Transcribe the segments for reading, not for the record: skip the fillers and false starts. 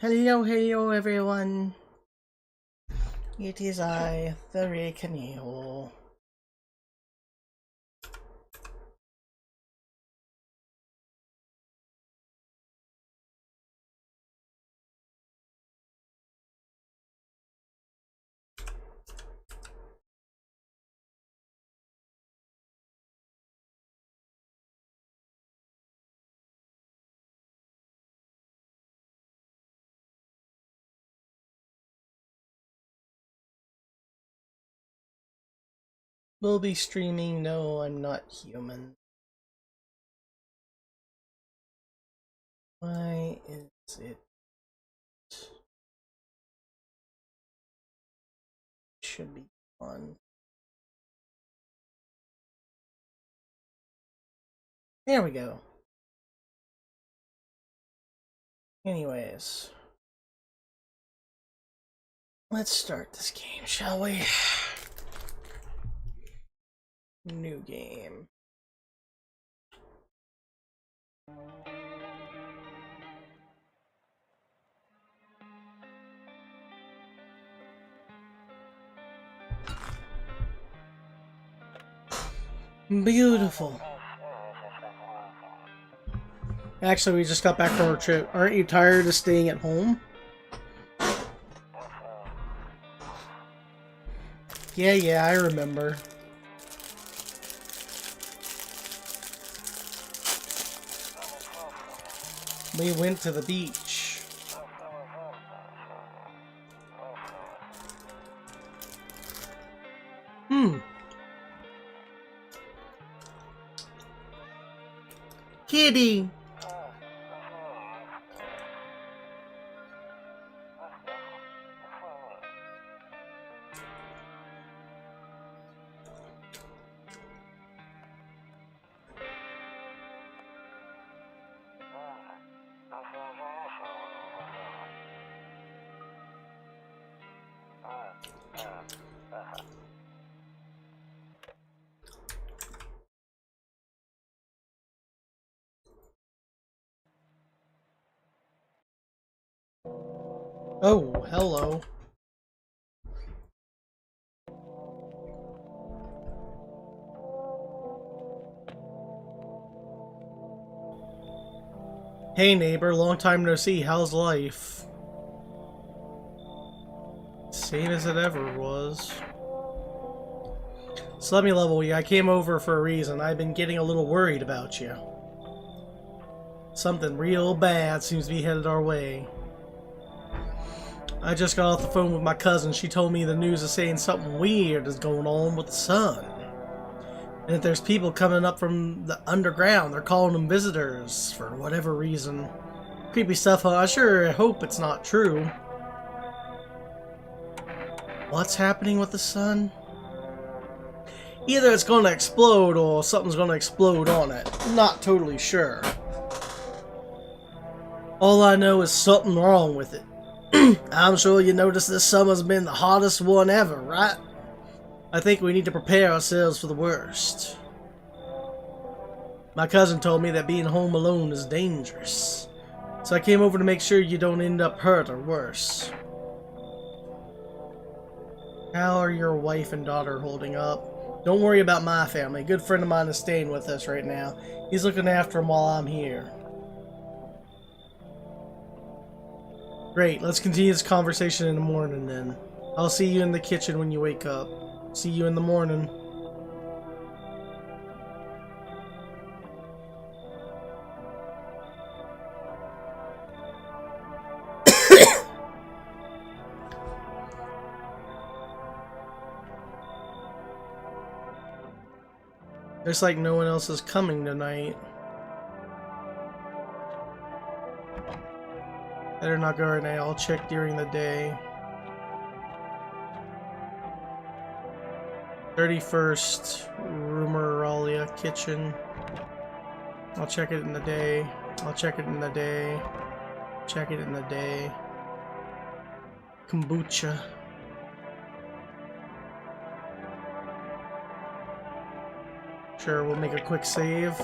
Hello, hello everyone. It is I, the Rekaneo. Will be streaming. No, I'm not human. Why is it? Should be on. There we go. Anyways, let's start this game, shall we? New game. Beautiful. Actually, we just got back from our trip. Aren't you tired of staying at home? Yeah, I remember. We went to the beach. Kitty! Oh, hello. Hey neighbor, long time no see, how's life? Same as it ever was. So let me level you, I came over for a reason. I've been getting a little worried about you. Something real bad seems to be headed our way. I just got off the phone with my cousin. She told me the news is saying something weird is going on with the sun. And if there's people coming up from the underground, they're calling them visitors for whatever reason. Creepy stuff, huh? I sure hope it's not true. What's happening with the sun? Either it's going to explode or something's going to explode on it. I'm not totally sure. All I know is something wrong with it. I'm sure you noticed this summer's been the hottest one ever, right? I think we need to prepare ourselves for the worst. My cousin told me that being home alone is dangerous. So I came over to make sure you don't end up hurt or worse. How are your wife and daughter holding up? Don't worry about my family. A good friend of mine is staying with us right now. He's looking after them while I'm here. Great, let's continue this conversation in the morning then. I'll see you in the kitchen when you wake up. See you in the morning. Looks like no one else is coming tonight. Better not go right now. I'll check during the day. 31st, Rumeralia Kitchen. I'll check it in the day. I'll check it in the day. Check it in the day. Kombucha. Sure, we'll make a quick save.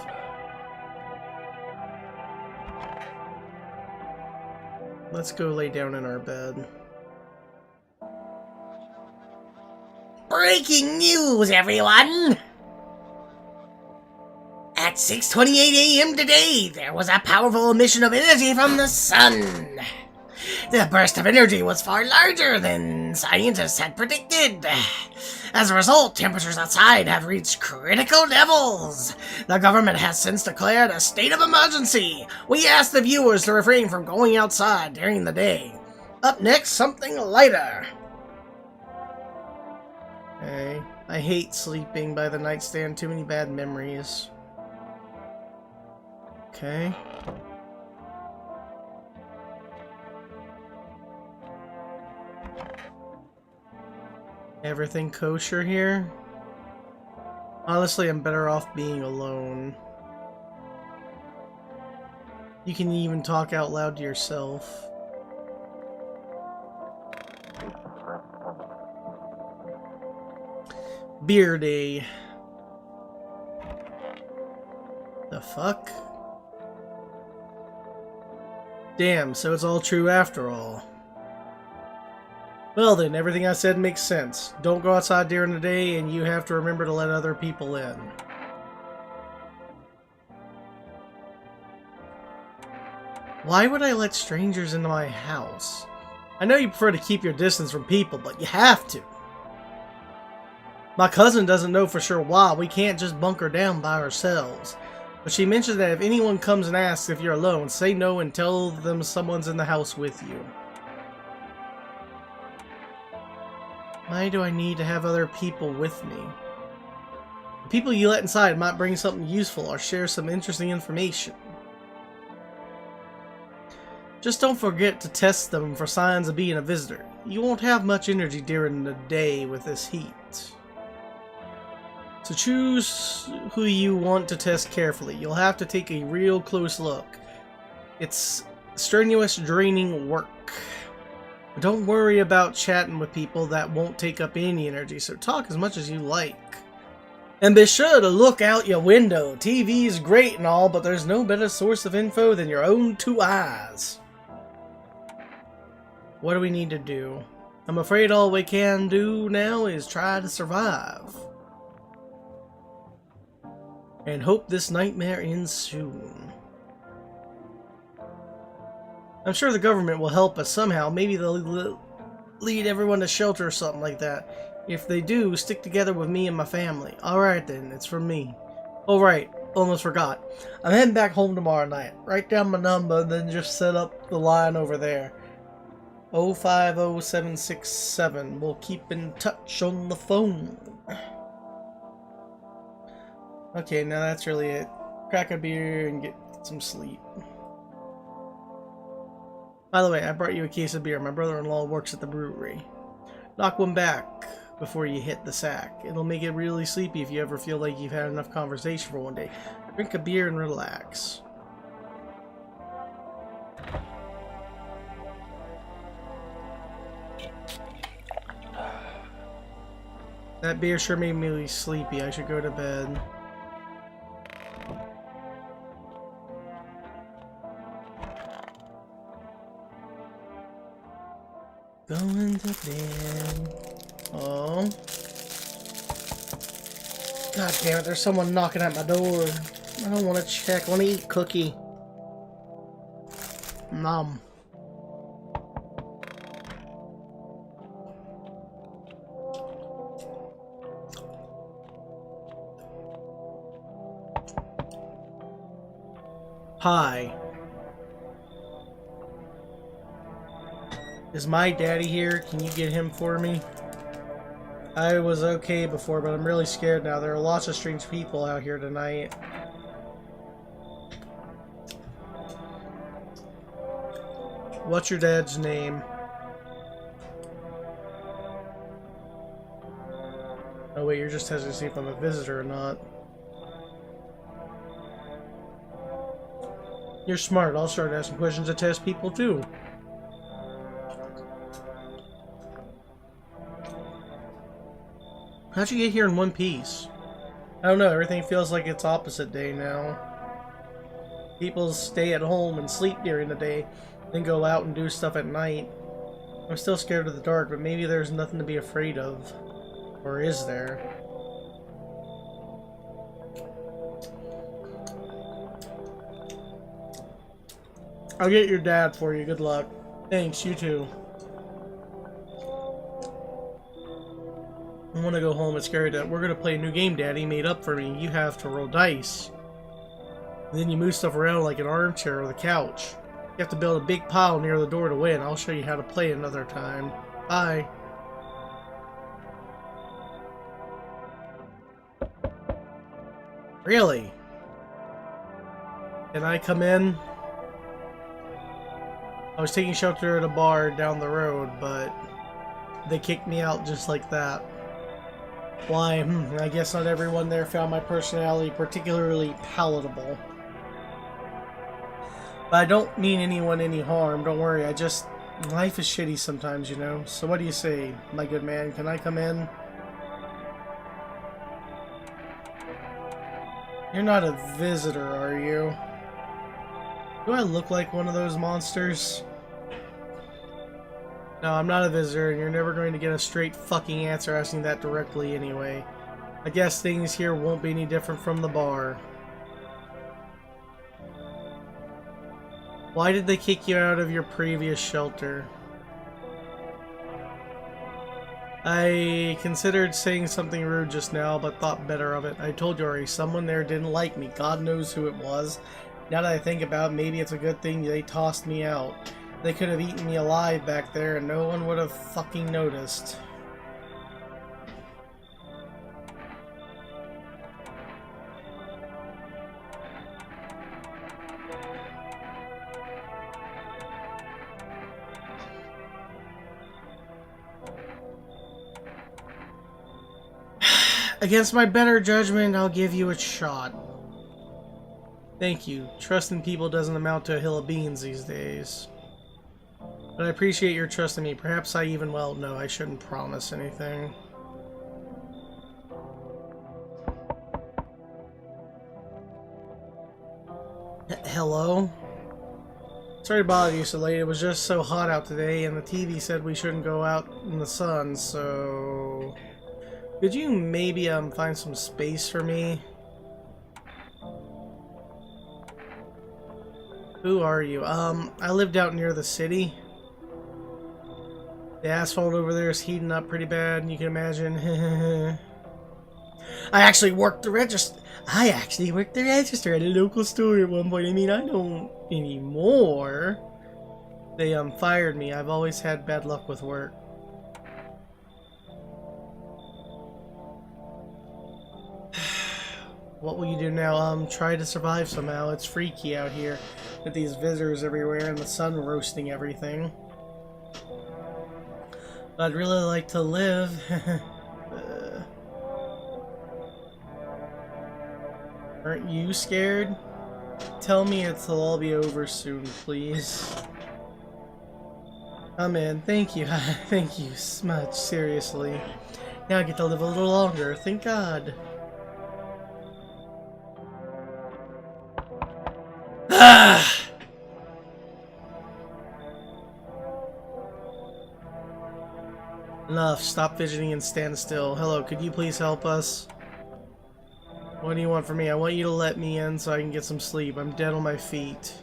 let's go lay down in our bed. Breaking news, everyone! At 6:28 a.m. today, there was a powerful emission of energy from the sun. The burst of energy was far larger than scientists had predicted. As a result, temperatures outside have reached critical levels. The government has since declared a state of emergency. We ask the viewers to refrain from going outside during the day. Up next, something lighter. Hey, I hate sleeping by the nightstand. Too many bad memories. Okay. Everything kosher here? Honestly, I'm better off being alone. You can even talk out loud to yourself. Beer day. The fuck? Damn, so it's all true after all. Well then, everything I said makes sense. Don't go outside during the day, and you have to remember to let other people in. Why would I let strangers into my house? I know you prefer to keep your distance from people, but you have to. My cousin doesn't know for sure why. We can't just bunker down by ourselves. But she mentioned that if anyone comes and asks if you're alone, say no and tell them someone's in the house with you. Why do I need to have other people with me? The people you let inside might bring something useful or share some interesting information. Just don't forget to test them for signs of being a visitor. You won't have much energy during the day with this heat. So choose who you want to test carefully. You'll have to take a real close look. It's strenuous, draining work. But don't worry about chatting with people. That won't take up any energy, so talk as much as you like. And be sure to look out your window. TV is great and all, but there's no better source of info than your own two eyes. What do we need to do? I'm afraid all we can do now is try to survive. And hope this nightmare ends soon. I'm sure the government will help us somehow. Maybe they'll lead everyone to shelter or something like that. If they do, stick together with me and my family. Alright then, it's from me. Oh right, almost forgot. I'm heading back home tomorrow night. Write down my number, then just set up the line over there. 050767. We'll keep in touch on the phone. Okay, now that's really it. Crack a beer and get some sleep. By the way, I brought you a case of beer. My brother-in-law works at the brewery. Knock one back before you hit the sack. It'll make it really sleepy if you ever feel like you've had enough conversation for one day. Drink a beer and relax. That beer sure made me really sleepy. I should go to bed. Going to bed. Oh. God damn it, there's someone knocking at my door. I don't want to check. I want to eat cookie. Nom. Hi. Is my daddy here? Can you get him for me? I was okay before, but I'm really scared now. There are lots of strange people out here tonight. What's your dad's name? Oh wait, you're just testing to see if I'm a visitor or not. You're smart. I'll start asking questions to test people too. How'd you get here in one piece? I don't know, everything feels like it's opposite day now. People stay at home and sleep during the day, then go out and do stuff at night. I'm still scared of the dark, but maybe there's nothing to be afraid of. Or is there? I'll get your dad for you. Good luck. Thanks, you too. I want to go home. It's scary that we're going to play a new game Daddy made up for me. You have to roll dice. And then you move stuff around like an armchair or the couch. You have to build a big pile near the door to win. I'll show you how to play another time. Bye. Really? Can I come in? I was taking shelter at a bar down the road, but they kicked me out just like that. Why? I guess not everyone there found my personality particularly palatable. But I don't mean anyone any harm, don't worry, life is shitty sometimes, you know. So what do you say, my good man? Can I come in? You're not a visitor, are you? Do I look like one of those monsters? No, I'm not a visitor, and you're never going to get a straight fucking answer asking that directly anyway. I guess things here won't be any different from the bar. Why did they kick you out of your previous shelter? I considered saying something rude just now, but thought better of it. I told you already, someone there didn't like me. God knows who it was. Now that I think about it, maybe it's a good thing they tossed me out. They could have eaten me alive back there and no one would have fucking noticed. Against my better judgment, I'll give you a shot. Thank you. Trust in people doesn't amount to a hill of beans these days. But I appreciate your trust in me. Perhaps I even, well, no, I shouldn't promise anything. Hello? Sorry to bother you so late. It was just so hot out today, and the TV said we shouldn't go out in the sun, so... Could you maybe find some space for me? Who are you? I lived out near the city. The asphalt over there is heating up pretty bad, and you can imagine. I actually worked the register at a local store at one point. I mean, I don't anymore. They fired me. I've always had bad luck with work. What will you do now? Try to survive somehow. It's freaky out here with these visitors everywhere and the sun roasting everything. But I'd really like to live. Aren't you scared? Tell me it'll all be over soon, please. Come in. Thank you. Thank you so much. Seriously. Now I get to live a little longer. Thank God. Enough. Stop fidgeting and stand still. Hello, could you please help us? What do you want from me? I want you to let me in so I can get some sleep. I'm dead on my feet.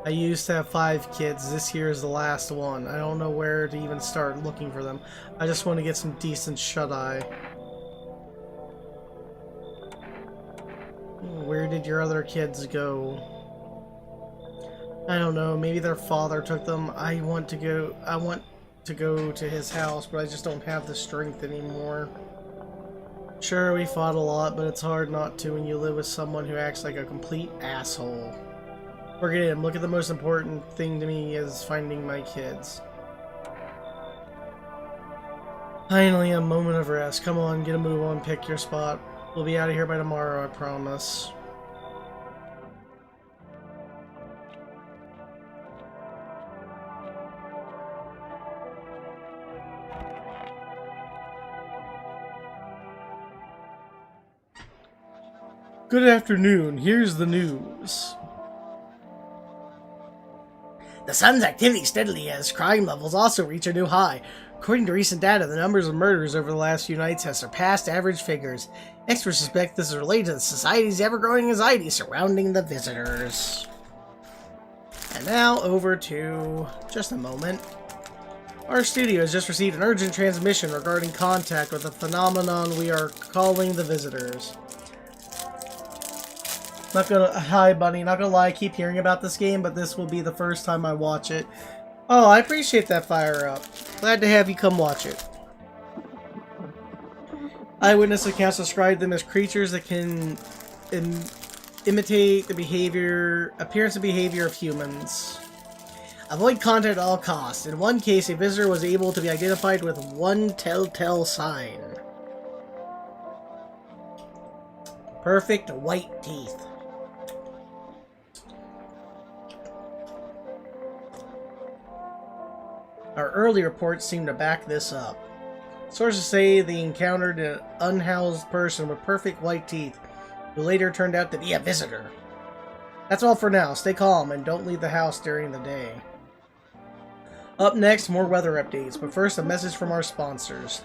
I used to have 5 kids. This here is the last one. I don't know where to even start looking for them. I just want to get some decent shut-eye. Where did your other kids go? I don't know. Maybe their father took them. I want to go to his house, but I just don't have the strength anymore. Sure, we fought a lot, but it's hard not to when you live with someone who acts like a complete asshole. Forget him. Look at the most important thing to me is finding my kids. Finally, a moment of rest. Come on, get a move on, pick your spot. We'll be out of here by tomorrow, I promise. Good afternoon, here's the news. The sun's activity steadily as crime levels also reach a new high. According to recent data, the numbers of murders over the last few nights has surpassed average figures. Experts suspect this is related to the society's ever-growing anxiety surrounding the visitors. And now over to just a moment. Our studio has just received an urgent transmission regarding contact with a phenomenon we are calling the visitors. Hi, Bunny. Not gonna lie, I keep hearing about this game, but this will be the first time I watch it. Oh, I appreciate that fire up. Glad to have you come watch it. Eyewitness accounts describe them as creatures that can imitate the appearance and behavior of humans. Avoid contact at all costs. In one case, a visitor was able to be identified with one telltale sign. Perfect white teeth. Our early reports seem to back this up. Sources say they encountered an unhoused person with perfect white teeth, who later turned out to be a visitor. That's all for now. Stay calm and don't leave the house during the day. Up next, more weather updates, but first a message from our sponsors.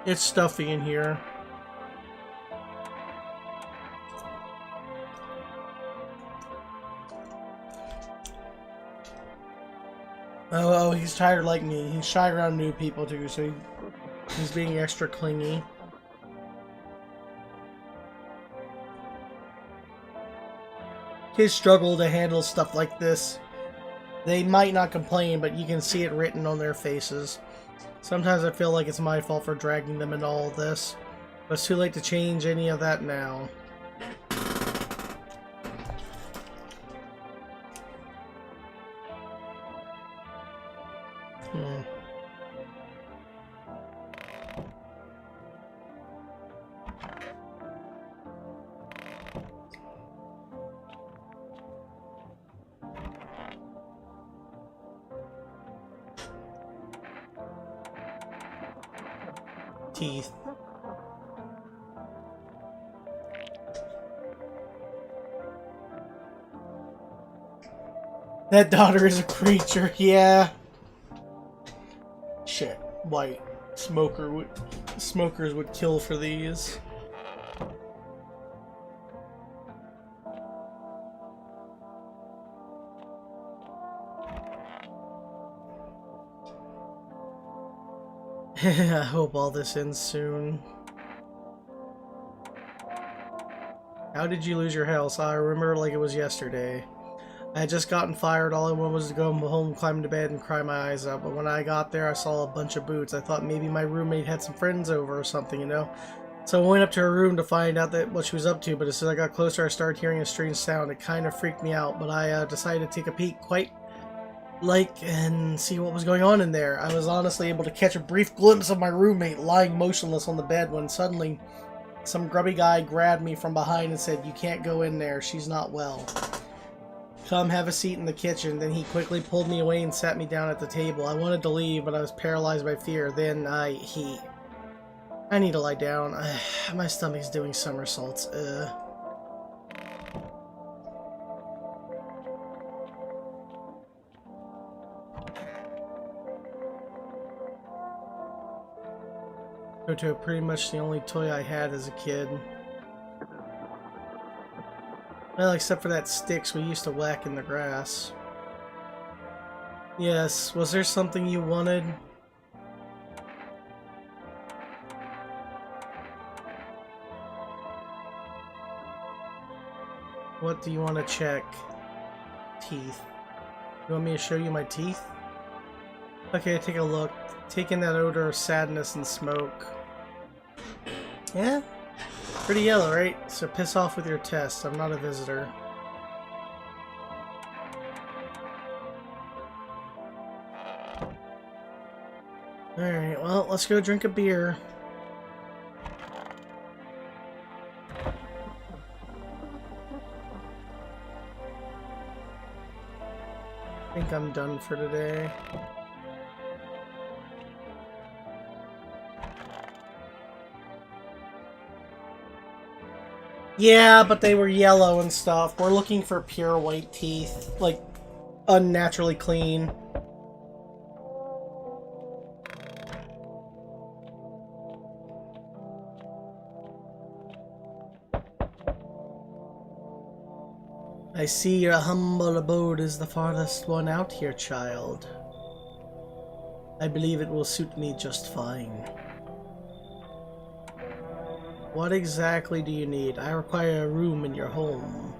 It's stuffy in here. Oh, he's tired like me. He's shy around new people too, so he's being extra clingy. Kids struggle to handle stuff like this. They might not complain, but you can see it written on their faces. Sometimes I feel like it's my fault for dragging them into all this, but it's too late to change any of that now. Teeth. That daughter is a creature, yeah. Shit, white. Smokers would kill for these. I hope all this ends soon. How did you lose your house? I remember like it was yesterday. I had just gotten fired. All I wanted was to go home, climb into bed, and cry my eyes out. But when I got there, I saw a bunch of boots. I thought maybe my roommate had some friends over or something, you know? So I went up to her room to find out what she was up to, but as soon as I got closer, I started hearing a strange sound. It kind of freaked me out, but I decided to take a peek and see what was going on in there. I was honestly able to catch a brief glimpse of my roommate lying motionless on the bed when suddenly some grubby guy grabbed me from behind and said, "You can't go in there, she's not well. Come have a seat in the kitchen." Then he quickly pulled me away and sat me down at the table. I wanted to leave, but I was paralyzed by fear. Then I need to lie down. My stomach's doing somersaults. Toto, pretty much the only toy I had as a kid. Well, except for that sticks we used to whack in the grass. Yes, was there something you wanted? What do you want to check? Teeth. You want me to show you my teeth? Okay, take a look. Take in that odor of sadness and smoke. Yeah? Pretty yellow, right? So piss off with your test. I'm not a visitor. Alright, well, let's go drink a beer. I think I'm done for today. Yeah, but they were yellow and stuff. We're looking for pure white teeth, like unnaturally clean. I see your humble abode is the farthest one out here, child. I believe it will suit me just fine. What exactly do you need? I require a room in your home.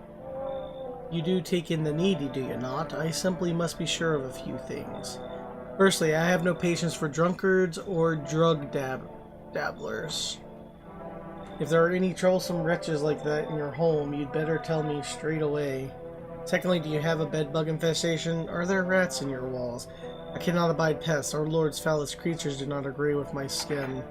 You do take in the needy, do you not? I simply must be sure of a few things. Firstly, I have no patience for drunkards or drug dabblers. If there are any troublesome wretches like that in your home, you'd better tell me straight away. Secondly, do you have a bedbug infestation? Are there rats in your walls? I cannot abide pests. Our Lord's foulest creatures do not agree with my skin.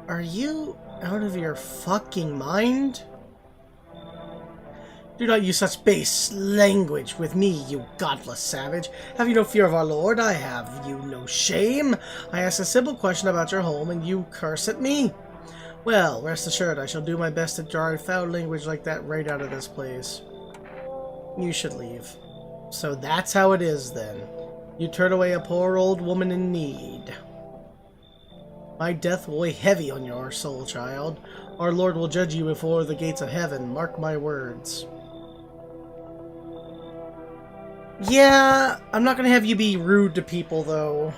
Are you out of your fucking mind? Do not use such base language with me, you godless savage. Have you no fear of our Lord? I have you no shame. I ask a simple question about your home, and you curse at me? Well, rest assured, I shall do my best to drive foul language like that right out of this place. You should leave. So that's how it is, then. You turn away a poor old woman in need. My death will weigh heavy on your soul, child. Our Lord will judge you before the gates of heaven. Mark my words. Yeah, I'm not gonna have you be rude to people, though.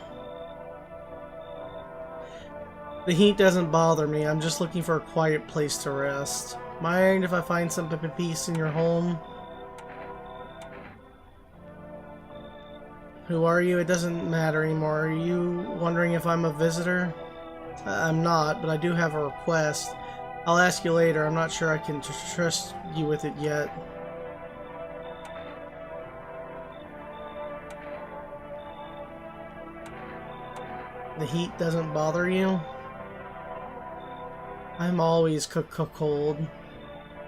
The heat doesn't bother me. I'm just looking for a quiet place to rest. Mind if I find some peace in your home? Who are you? It doesn't matter anymore. Are you wondering if I'm a visitor? I'm not, but I do have a request. I'll ask you later. I'm not sure I can trust you with it yet. The heat doesn't bother you? I'm always cold.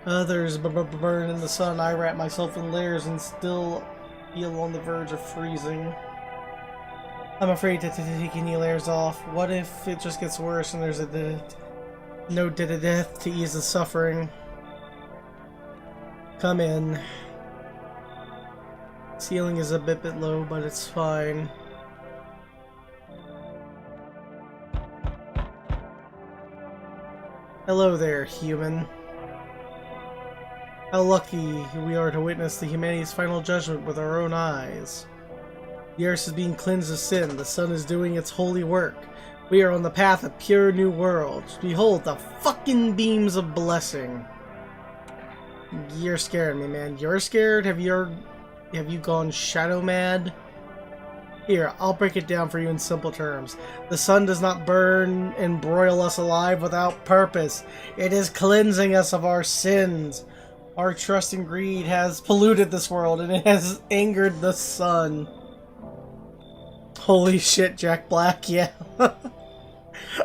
Others burn in the sun. I wrap myself in layers and still feel on the verge of freezing. I'm afraid to take any layers off. What if it just gets worse and there's no death to ease the suffering? Come in. Ceiling is a bit low, but it's fine. Hello there, human. How lucky we are to witness the humanity's final judgment with our own eyes. The earth is being cleansed of sin. The sun is doing its holy work. We are on the path of pure new worlds. Behold the fucking beams of blessing. You're scaring me, man. You're scared? Have you gone shadow mad? Here, I'll break it down for you in simple terms. The sun does not burn and broil us alive without purpose. It is cleansing us of our sins. Our trust and greed has polluted this world, and it has angered the sun. Holy shit, Jack Black, yeah.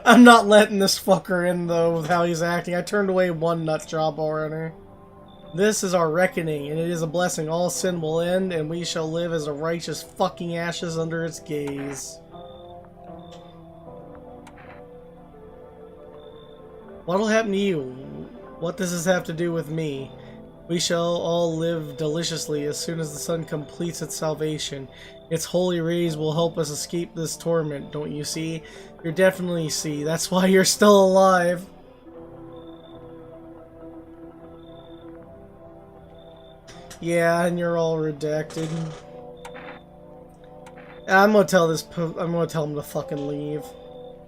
I'm not letting this fucker in, though, with how he's acting. I turned away one nut job already. This is our reckoning, and it is a blessing. All sin will end, and we shall live as a righteous fucking ashes under its gaze. What'll happen to you? What does this have to do with me? We shall all live deliciously as soon as the sun completes its salvation. Its holy rays will help us escape this torment, don't you see? You definitely see. That's why you're still alive. Yeah, and you're all redacted. I'm gonna tell him to fucking leave.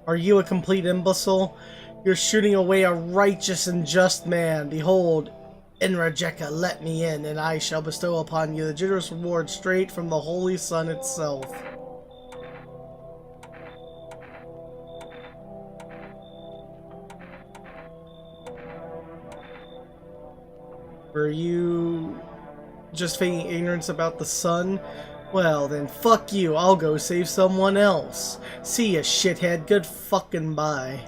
Are you a complete imbecile? You're shooting away a righteous and just man. Behold, Enrajeka, let me in, and I shall bestow upon you the generous reward straight from the holy sun itself. Were you just feigning ignorance about the sun? Well then, fuck you, I'll go save someone else. See ya, shithead, good fucking bye.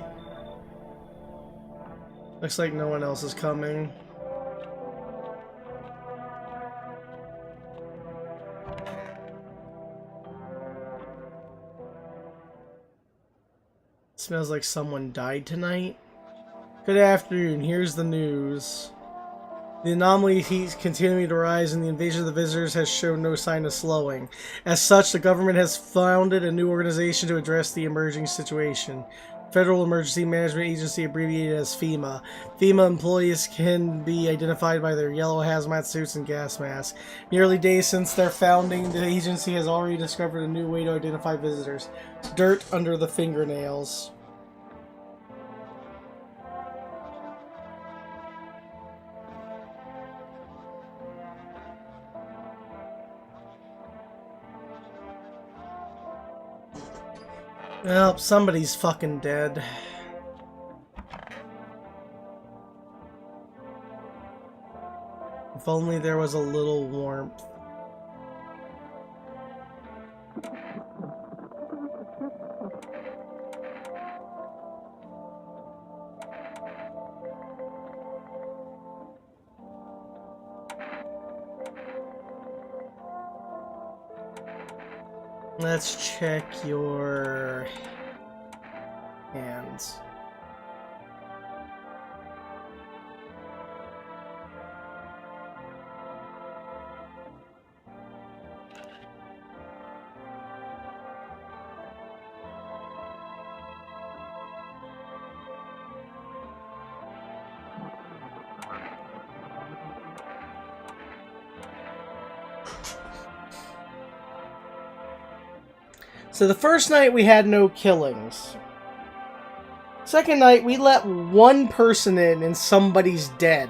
Looks like no one else is coming. Smells like someone died tonight. Good afternoon, here's the news. The anomaly heat continuing to rise and the invasion of the visitors has shown no sign of slowing. As such, the government has founded a new organization to address the emerging situation. Federal Emergency Management Agency, abbreviated as FEMA. FEMA employees can be identified by their yellow hazmat suits and gas masks. In the early days since their founding, the agency has already discovered a new way to identify visitors. Dirt under the fingernails. Well, somebody's fucking dead. If only there was a little warmth. Let's check your hands. So the first night we had no killings. Second night we let one person in and somebody's dead.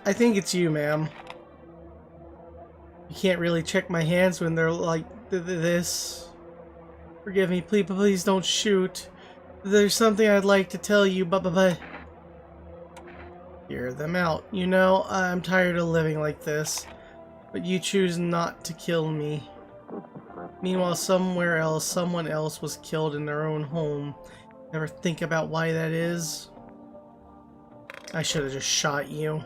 I think it's you, ma'am. You can't really check my hands when they're like this. Forgive me, please don't shoot. There's something I'd like to tell you, but hear them out. You know, I'm tired of living like this, but you choose not to kill me. Meanwhile, somewhere else, someone else was killed in their own home. Ever think about why that is? I should have just shot you.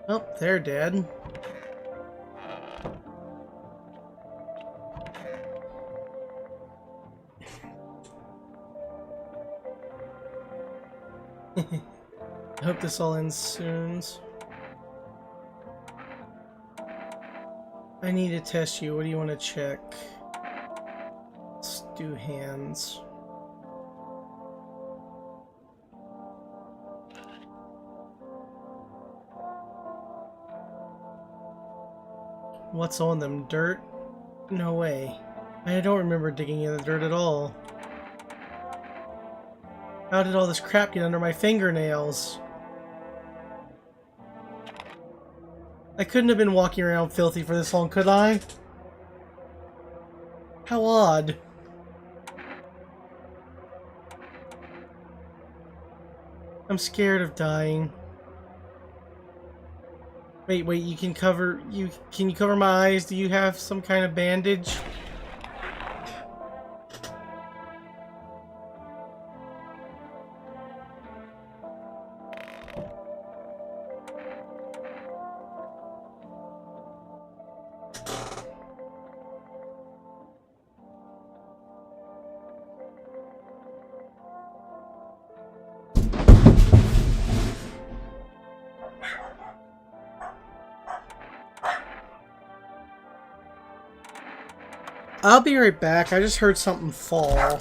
Oh, they're dead. I hope this all ends soon. I need to test you. What do you want to check? Let's do hands. What's on them? Dirt? No way. I don't remember digging in the dirt at all. How did all this crap get under my fingernails? I couldn't have been walking around filthy for this long, could I? How odd. I'm scared of dying. Wait, you can you cover my eyes? Do you have some kind of bandage? I'll be right back. I just heard something fall.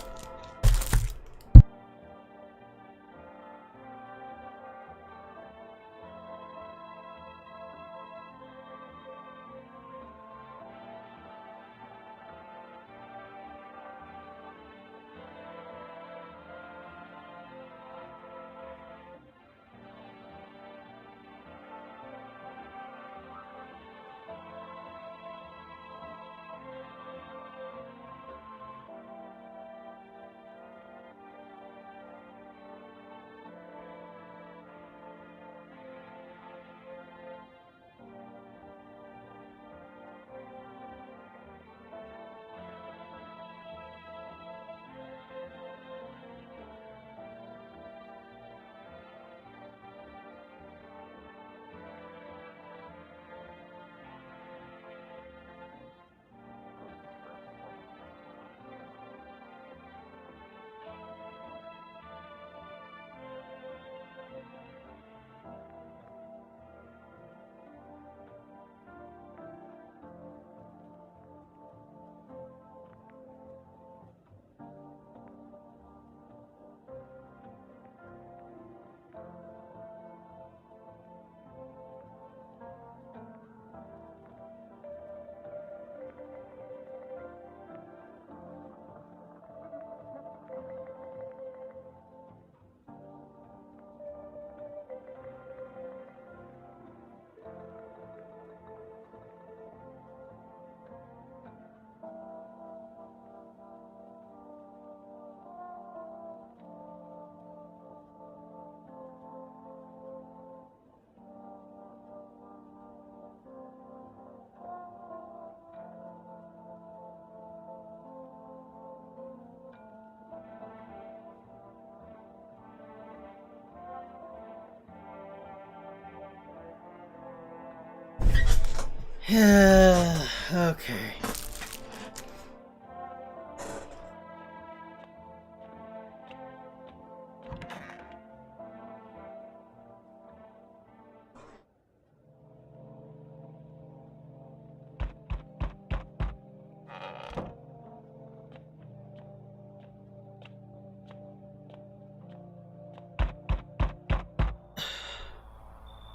Okay.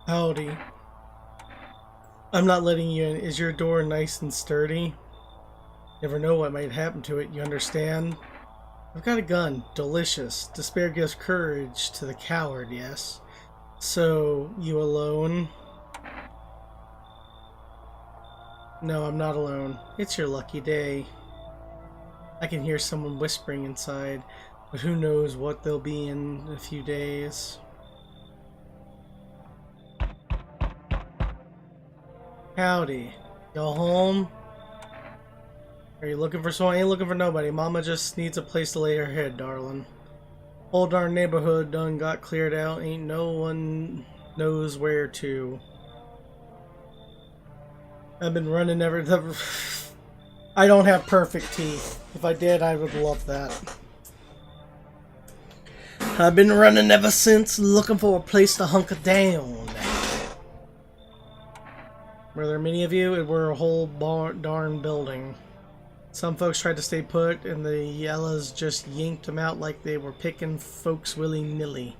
Howdy. I'm not letting you in. Is your door nice and sturdy? Never know what might happen to it, you understand? I've got a gun. Delicious. Despair gives courage to the coward, yes? So, you alone? No, I'm not alone. It's your lucky day. I can hear someone whispering inside, but who knows what they'll be in a few days. Howdy. Y'all home? Are you looking for someone? I ain't looking for nobody. Mama just needs a place to lay her head, darling. Whole darn neighborhood done got cleared out. Ain't no one knows where to. I've been running ever... I don't have perfect teeth. If I did, I would love that. I've been running ever since, looking for a place to hunker down. Were there many of you? It were a whole darn building. Some folks tried to stay put, and the yellows just yanked them out like they were picking folks willy-nilly.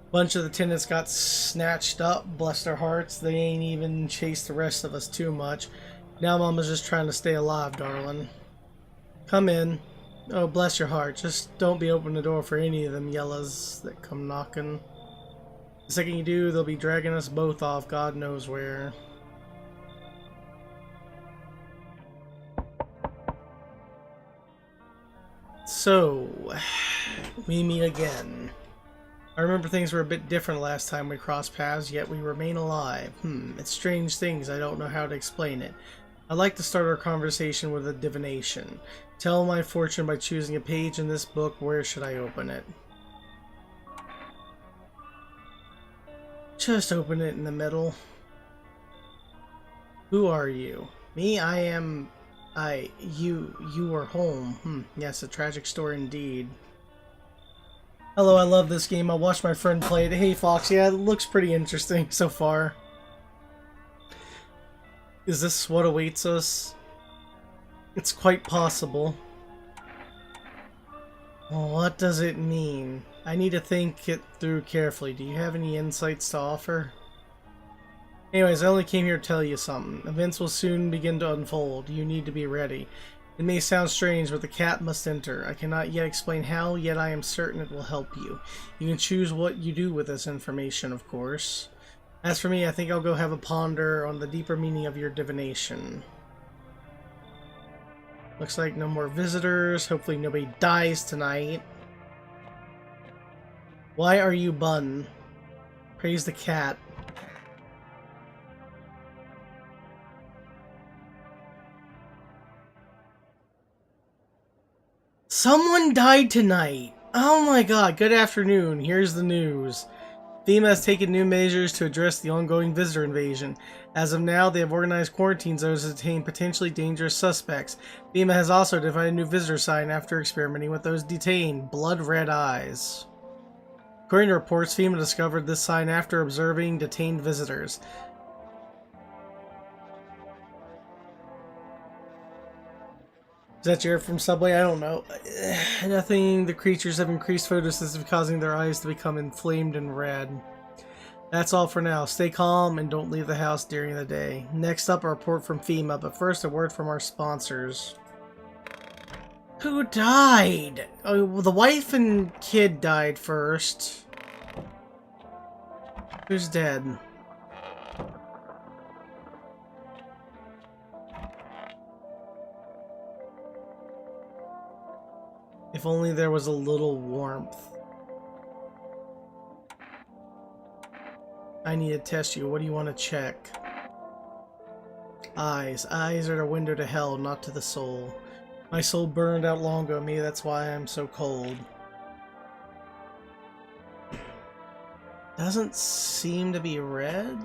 A bunch of the tenants got snatched up, bless their hearts. They ain't even chased the rest of us too much. Now Mama's just trying to stay alive, darling. Come in. Oh, bless your heart. Just don't be opening the door for any of them yellows that come knocking. The second you do, they'll be dragging us both off God knows where. So, we meet again. I remember things were a bit different last time we crossed paths, yet we remain alive. It's strange things, I don't know how to explain it. I'd like to start our conversation with a divination. Tell my fortune by choosing a page in this book. Where should I open it? Just open it in the middle. Who are you? Me? You are home. Yes, a tragic story indeed. Hello, I love this game. I watched my friend play it. Hey, Fox. Yeah, it looks pretty interesting so far. Is this what awaits us? It's quite possible. Well, what does it mean? I need to think it through carefully. Do you have any insights to offer? Anyways, I only came here to tell you something. Events will soon begin to unfold. You need to be ready. It may sound strange, but the cat must enter. I cannot yet explain how, yet I am certain it will help you. You can choose what you do with this information, of course. As for me, I think I'll go have a ponder on the deeper meaning of your divination. Looks like no more visitors. Hopefully nobody dies tonight. Why are you Bun? Praise the cat. Someone died tonight! Oh my god, good afternoon. Here's the news. FEMA has taken new measures to address the ongoing visitor invasion. As of now, they have organized quarantine zones to detain potentially dangerous suspects. FEMA has also defined a new visitor sign after experimenting with those detained. Blood red eyes. According to reports, FEMA discovered this sign after observing detained visitors. Is that Jared from Subway? I don't know. Nothing. The creatures have increased photosynthesis, causing their eyes to become inflamed and red. That's all for now. Stay calm and don't leave the house during the day. Next up, a report from FEMA, but first a word from our sponsors. Who died? Oh, well, the wife and kid died first. Who's dead? If only there was a little warmth. I need to test you. What do you want to check? Eyes. Eyes are the window to hell, not to the soul. My soul burned out long ago. Maybe that's why I'm so cold. Doesn't seem to be red.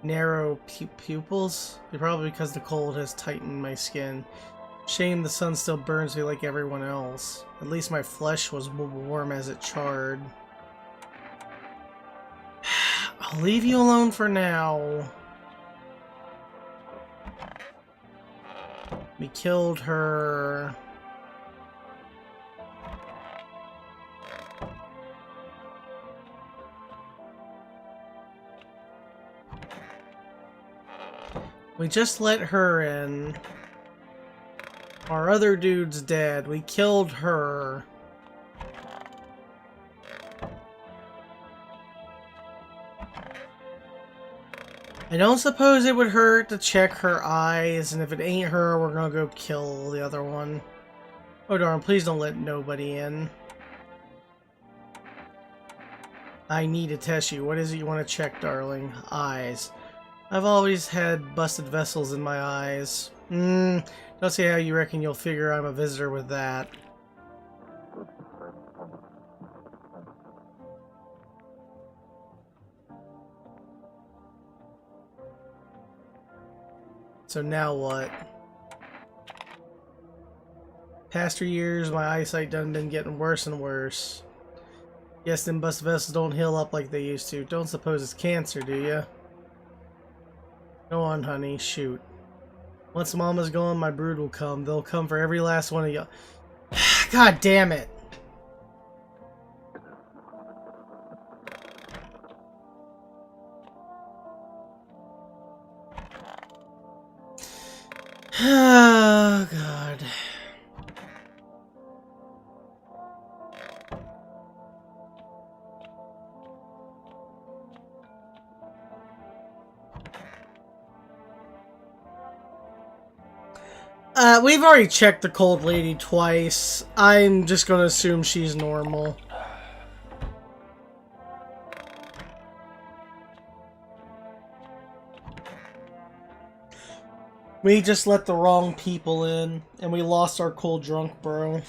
Narrow pupils? Probably because the cold has tightened my skin. Shame the sun still burns me like everyone else. At least my flesh was warm as it charred. I'll leave you alone for now. We killed her. We just let her in. Our other dude's dead. We killed her. I don't suppose it would hurt to check her eyes, and if it ain't her, we're gonna go kill the other one. Oh darn, please don't let nobody in. I need to test you. What is it you want to check, darling? Eyes. I've always had busted vessels in my eyes. Don't see how you reckon you'll figure I'm a visitor with that. So now what? Past 3 years, my eyesight done been getting worse and worse. Guess them busted vessels don't heal up like they used to. Don't suppose it's cancer, do ya? Go on, honey, shoot. Once Mama's gone, my brood will come. They'll come for every last one of you. God damn it! Oh, God. We've already checked the cold lady twice. I'm just gonna assume she's normal. We just let the wrong people in, and we lost our cold drunk bro.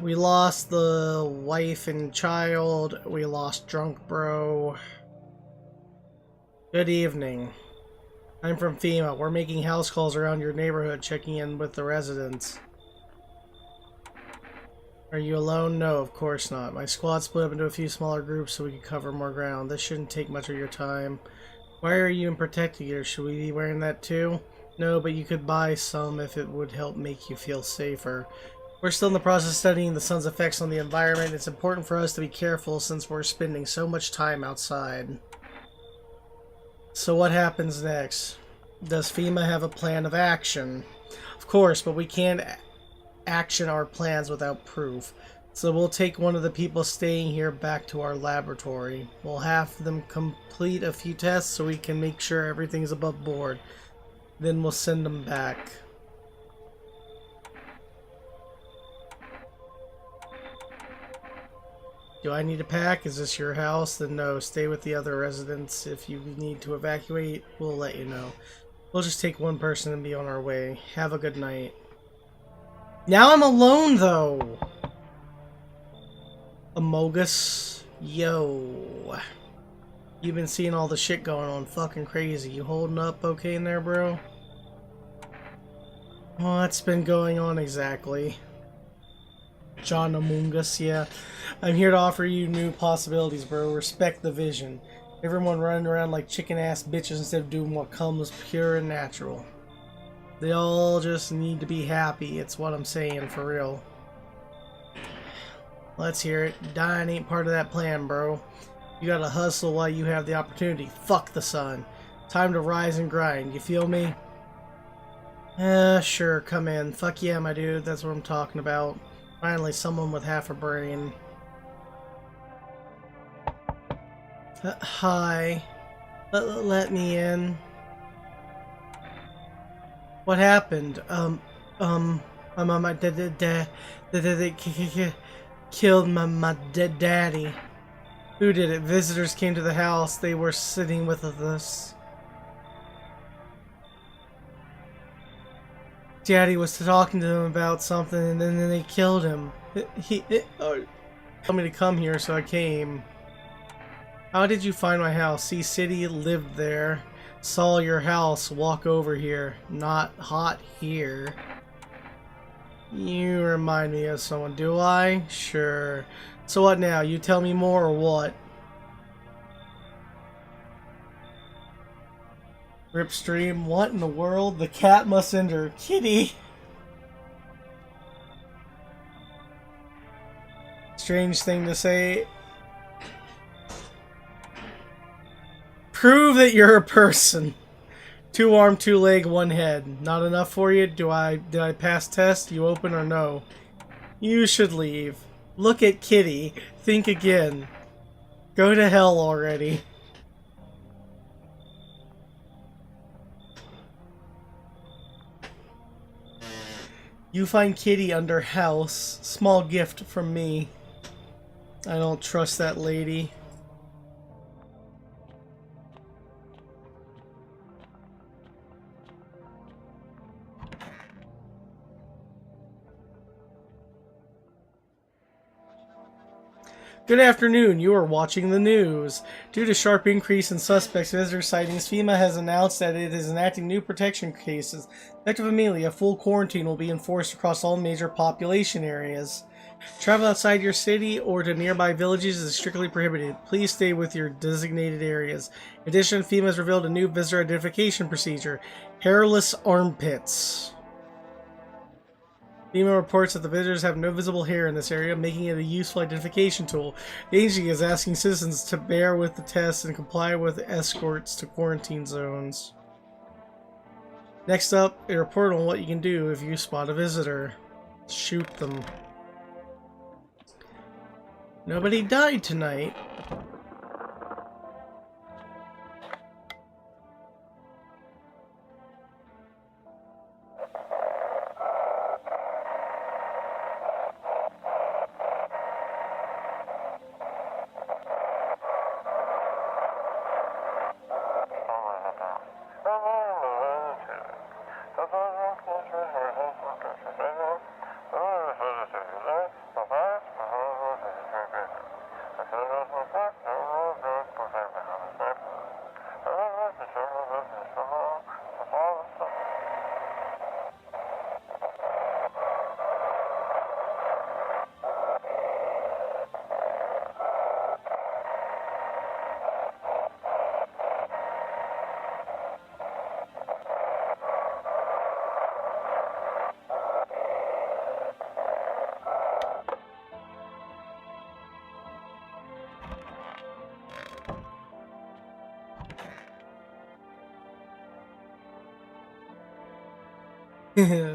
We lost the wife and child. We lost drunk bro. Good evening. I'm from FEMA. We're making house calls around your neighborhood, checking in with the residents. Are you alone? No, of course not. My squad split up into a few smaller groups so we can cover more ground. This shouldn't take much of your time. Why are you in protective gear? Should we be wearing that too? No, but you could buy some if it would help make you feel safer. We're still in the process of studying the sun's effects on the environment. It's important for us to be careful since we're spending so much time outside. So what happens next? Does FEMA have a plan of action? Of course, but we can't action our plans without proof. So we'll take one of the people staying here back to our laboratory. We'll have them complete a few tests so we can make sure everything's above board. Then we'll send them back. Do I need to pack? Is this your house? Then no, stay with the other residents. If you need to evacuate, we'll let you know. We'll just take one person and be on our way. Have a good night. Now I'm alone, though! Amogus. Yo. You've been seeing all the shit going on. Fucking crazy. You holding up okay in there, bro? What's been going on exactly? John Amungus, yeah. I'm here to offer you new possibilities, bro. Respect the vision. Everyone running around like chicken-ass bitches instead of doing what comes pure and natural. They all just need to be happy. It's what I'm saying, for real. Let's hear it. Dying ain't part of that plan, bro. You gotta hustle while you have the opportunity. Fuck the sun. Time to rise and grind. You feel me? Sure, come in. Fuck yeah, my dude. That's what I'm talking about. Finally, someone with half a brain. Hi. Let me in. What happened? My killed my daddy. Who did it? Visitors came to the house. They were sitting with us. Daddy was talking to them about something, and then they killed him. He told me to come here, so I came. How did you find my house? See, City lived there. Saw your house. Walk over here. Not hot here. You remind me of someone, do I? Sure. So what now? You tell me more or what? Ripstream, what in the world? The cat must enter. Kitty! Strange thing to say. Prove that you're a person. 2 arm, 2 leg, 1 head. Not enough for you? Did I pass test? You open or no? You should leave. Look at Kitty. Think again. Go to hell already. You find Kitty under house. Small gift from me. I don't trust that lady. Good afternoon, you are watching the news. Due to sharp increase in suspects visitor sightings, FEMA has announced that it is enacting new protection cases. Effective immediately, a full quarantine will be enforced across all major population areas. Travel outside your city or to nearby villages is strictly prohibited. Please stay with your designated areas. In addition, FEMA has revealed a new visitor identification procedure, hairless armpits. FEMA reports that the visitors have no visible hair in this area, making it a useful identification tool. The agency is asking citizens to bear with the test and comply with escorts to quarantine zones. Next up, a report on what you can do if you spot a visitor. Shoot them. Nobody died tonight.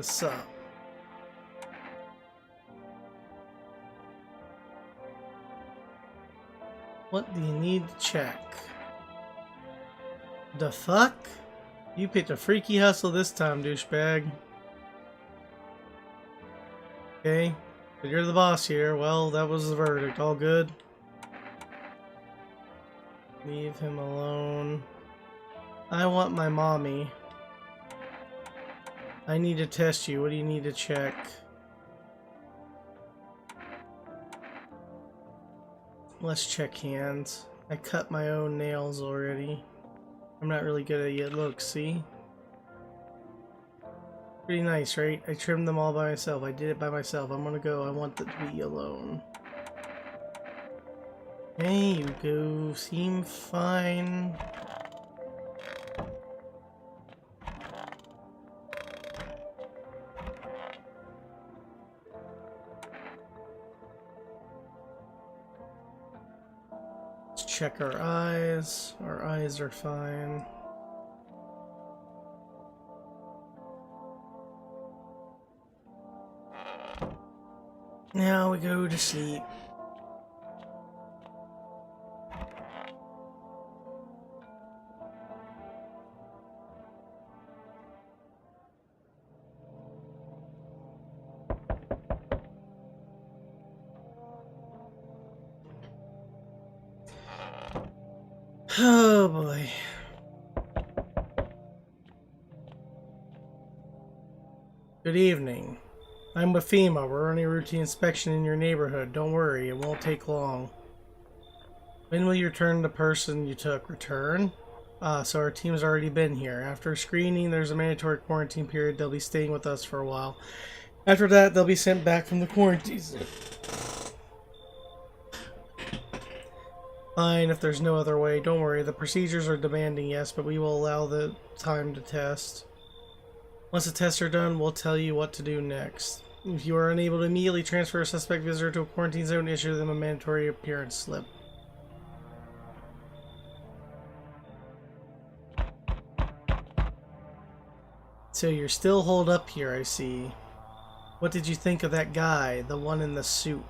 Sup? What do you need to check? The fuck? You picked a freaky hustle this time, douchebag. Okay, but you're the boss here. Well, that was the verdict. All good? Leave him alone. I want my mommy. I need to test you. What do you need to check? Let's check hands. I cut my own nails already. I'm not really good at it yet. Look, see? Pretty nice, right? I trimmed them all by myself. I did it by myself. I'm gonna go. I want it to be alone. There you go. Seem fine. Check our eyes. Our eyes are fine. Now we go to sleep. Oh boy. Good evening. I'm with FEMA. We're running a routine inspection in your neighborhood. Don't worry, it won't take long. When will you return the person you took? Return? So our team's already been here. After screening, there's a mandatory quarantine period. They'll be staying with us for a while. After that, they'll be sent back from the quarantine. Fine, if there's no other way. Don't worry, the procedures are demanding, yes, but we will allow the time to test. Once the tests are done, we'll tell you what to do next. If you are unable to immediately transfer a suspect visitor to a quarantine zone, issue them a mandatory appearance slip. So you're still holed up here, I see. What did you think of that guy, the one in the suit?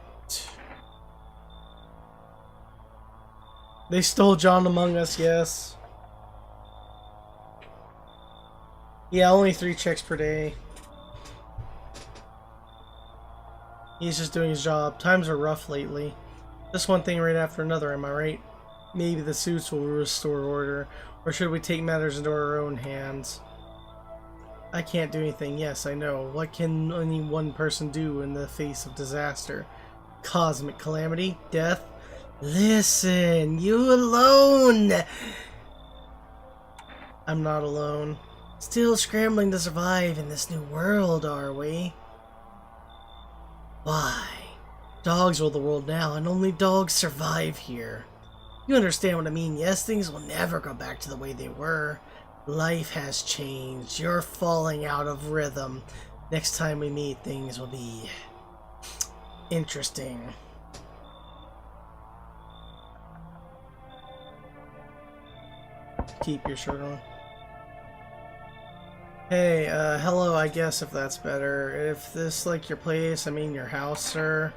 They stole John Among Us, yes. Yeah, only 3 checks per day. He's just doing his job. Times are rough lately. Just one thing right after another, am I right? Maybe the suits will restore order. Or should we take matters into our own hands? I can't do anything, yes, I know. What can only one person do in the face of disaster? Cosmic calamity? Death? Listen, you alone! I'm not alone. Still scrambling to survive in this new world, are we? Why? Dogs rule the world now, and only dogs survive here. You understand what I mean? Yes, things will never go back to the way they were. Life has changed. You're falling out of rhythm. Next time we meet, things will be interesting. Keep your shirt on. Hey, hello, I guess, if that's better. If this, like, your place, I mean your house, sir.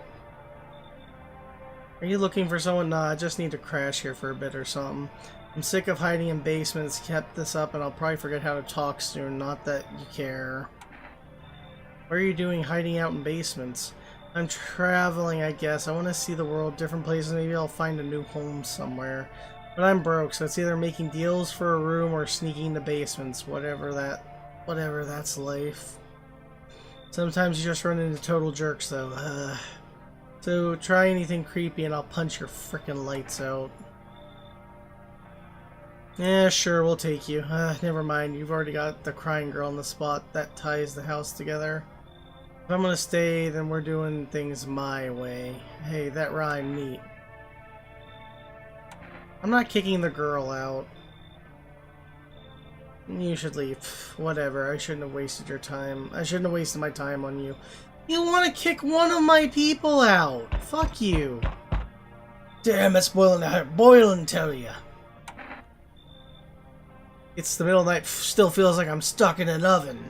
Are you looking for someone? Nah, I just need to crash here for a bit or something. I'm sick of hiding in basements. Kept this up and I'll probably forget how to talk soon. Not that you care. What are you doing hiding out in basements? I'm traveling, I guess. I want to see the world, different places. Maybe I'll find a new home somewhere. But I'm broke, so it's either making deals for a room or sneaking into basements. Whatever, that's life. Sometimes you just run into total jerks, though. So try anything creepy and I'll punch your frickin' lights out. Yeah, sure, we'll take you. Never mind, you've already got the crying girl on the spot. That ties the house together. If I'm gonna stay, then we're doing things my way. Hey, that rhymed neat. I'm not kicking the girl out. You should leave. Whatever, I shouldn't have wasted your time. I shouldn't have wasted my time on you. You want to kick one of my people out? Fuck you. Damn, it's boiling, tell ya. It's the middle of the night, still feels like I'm stuck in an oven.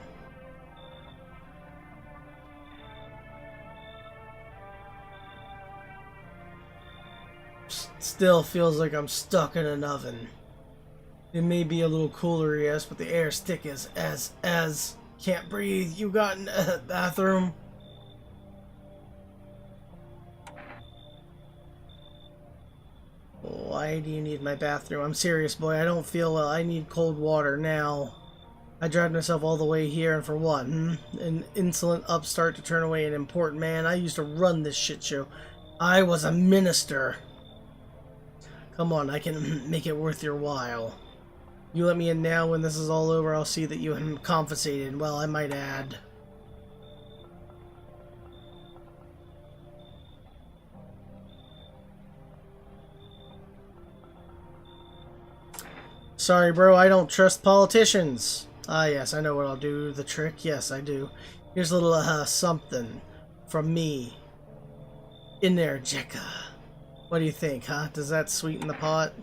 Still feels like I'm stuck in an oven. It may be a little cooler, yes, but the air's thick as can't breathe. You got in a bathroom? Why do you need my bathroom? I'm serious, boy. I don't feel well. I need cold water now. I dragged myself all the way here, and for what? An insolent upstart to turn away an important man? I used to run this shit show. I was a minister. Come on, I can make it worth your while. You let me in now. When this is all over, I'll see that you have compensated. Well, I might add. Sorry, bro, I don't trust politicians. Ah, yes, I know what I'll do. The trick? Yes, I do. Here's a little, something from me. In there, Jekka. What do you think, huh? Does that sweeten the pot?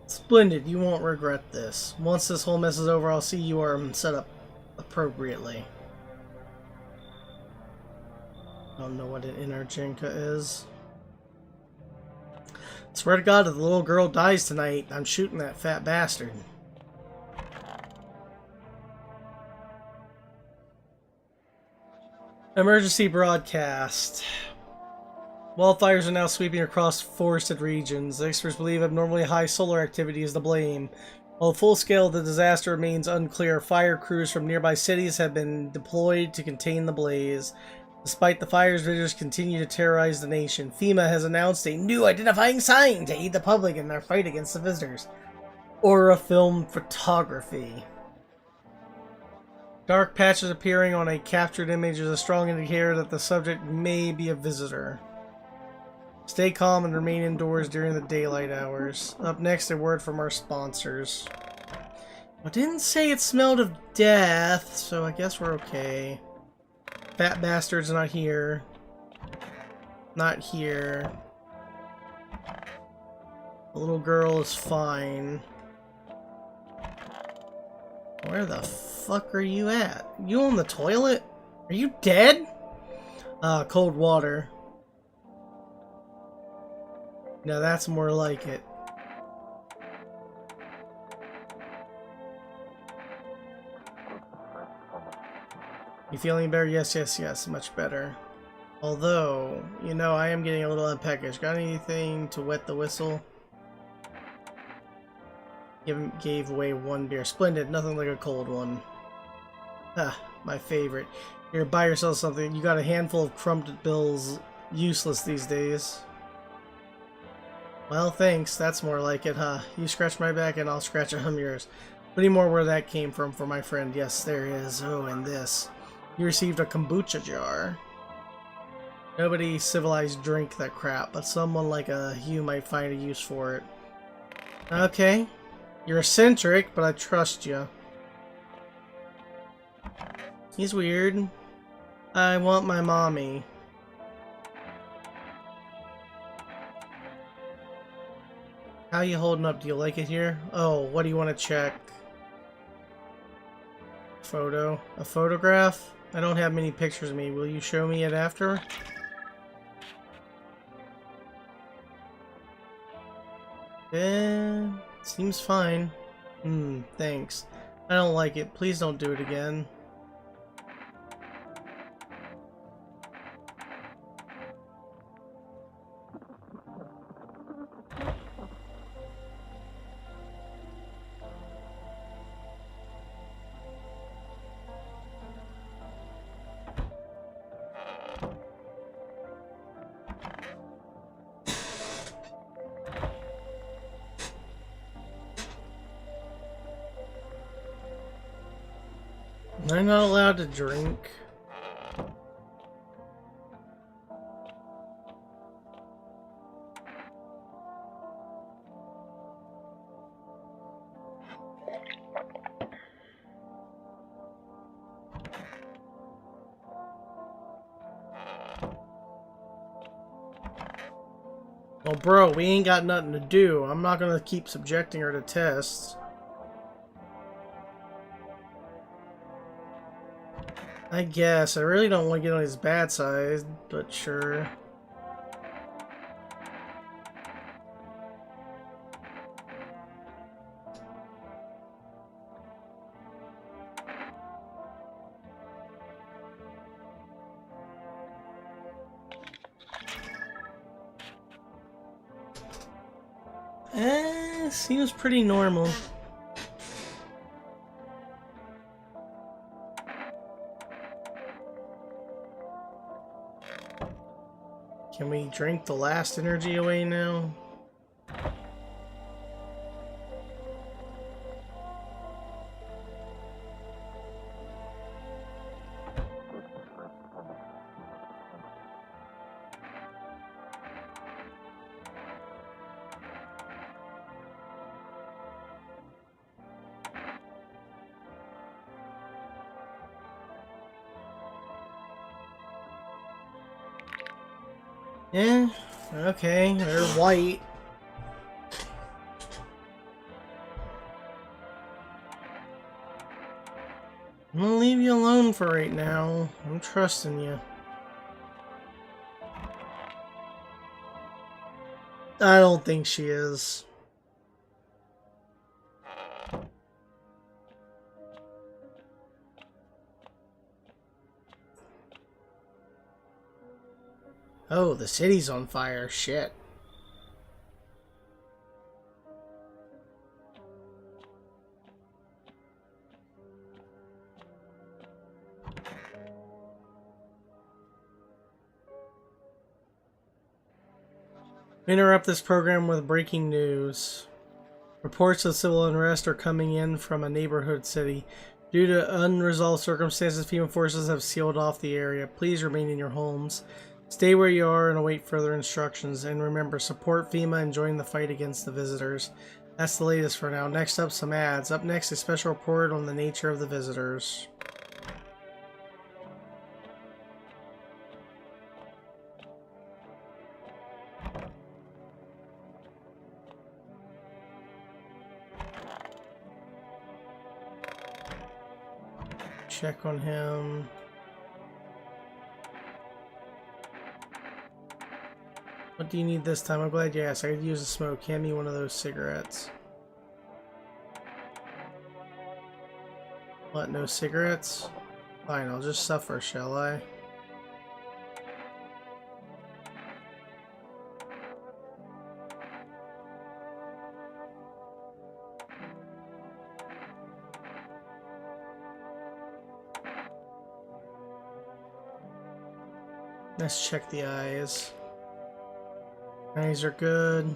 Splendid, you won't regret this. Once this whole mess is over, I'll see you are set up appropriately. I don't know what an Energenka is. Swear to God, if the little girl dies tonight, I'm shooting that fat bastard. Emergency broadcast. Wildfires are now sweeping across forested regions. Experts believe abnormally high solar activity is to blame. While the full scale of the disaster remains unclear, fire crews from nearby cities have been deployed to contain the blaze. Despite the fires, visitors continue to terrorize the nation. FEMA has announced a new identifying sign to aid the public in their fight against the visitors. Aura film photography. Dark patches appearing on a captured image is a strong indicator that the subject may be a visitor. Stay calm and remain indoors during the daylight hours. Up next, a word from our sponsors. I didn't say it smelled of death, so I guess we're okay. Fat bastard's not here. Not here. The little girl is fine. Where the fuck are you at? You on the toilet? Are you dead? Cold water. Now that's more like it. You feeling better? Yes, yes, yes. Much better. Although, you know, I am getting a little unpeckish. Got anything to wet the whistle? Gave away one beer. Splendid. Nothing like a cold one. Ah, my favorite. Here, buy yourself something. You got a handful of crumbed bills. Useless these days. Well, thanks. That's more like it, huh? You scratch my back and I'll scratch yours. Plenty more where that came from for my friend. Yes, there is. Oh, and this. You received a kombucha jar. Nobody civilized drink that crap, but someone like you might find a use for it. Okay. You're eccentric, but I trust you. He's weird. I want my mommy. How you holding up? Do you like it here? Oh, what do you want to check? Photo. A photograph? I don't have many pictures of me. Will you show me it after? Seems fine. Thanks. I don't like it. Please don't do it again. I'm not allowed to drink. Well, bro, we ain't got nothing to do. I'm not gonna keep subjecting her to tests. I guess. I really don't want to get on his bad side, but sure. Seems pretty normal. Can we drink the last energy away now? Yeah, okay, they're white. I'm gonna leave you alone for right now. I'm trusting you. I don't think she is. Oh, the city's on fire. Shit. Interrupt this program with breaking news. Reports of civil unrest are coming in from a neighborhood city. Due to unresolved circumstances, FEMA forces have sealed off the area. Please remain in your homes. Stay where you are and await further instructions. And remember, support FEMA and join the fight against the visitors. That's the latest for now. Next up, some ads. Up next, a special report on the nature of the visitors. Check on him. What do you need this time? I'm glad you asked. I could use a smoke. Hand me one of those cigarettes. What, no cigarettes? Fine, I'll just suffer, shall I? Let's check the eyes. Eyes are good.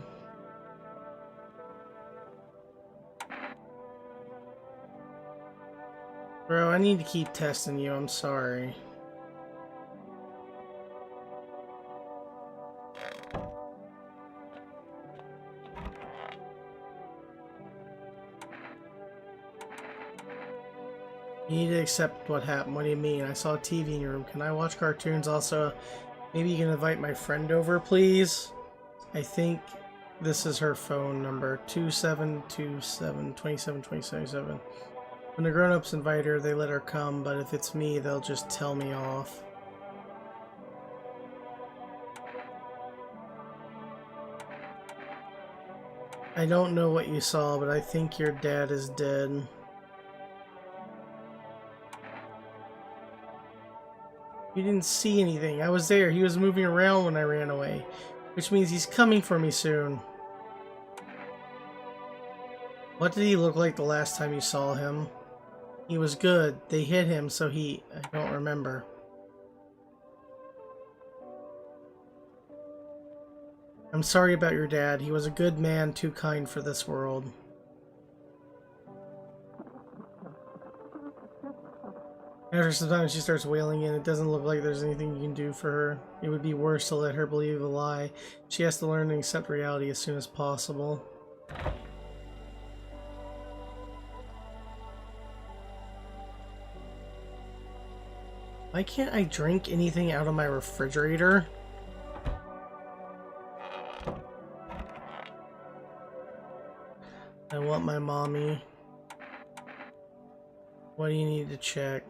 Bro, I need to keep testing you. I'm sorry. You need to accept what happened. What do you mean? I saw a TV in your room. Can I watch cartoons also? Maybe you can invite my friend over, please? I think this is her phone number. 2727-2727. When the grown-ups invite her, they let her come, but if it's me, they'll just tell me off. I don't know what you saw, but I think your dad is dead. You didn't see anything. I was there. He was moving around when I ran away. Which means he's coming for me soon. What did he look like the last time you saw him? He was good. They hit him, so I don't remember. I'm sorry about your dad. He was a good man, too kind for this world. After some time, she starts wailing and it doesn't look like there's anything you can do for her. It would be worse to let her believe a lie. She has to learn to accept reality as soon as possible. Why can't I drink anything out of my refrigerator? I want my mommy. What do you need to check?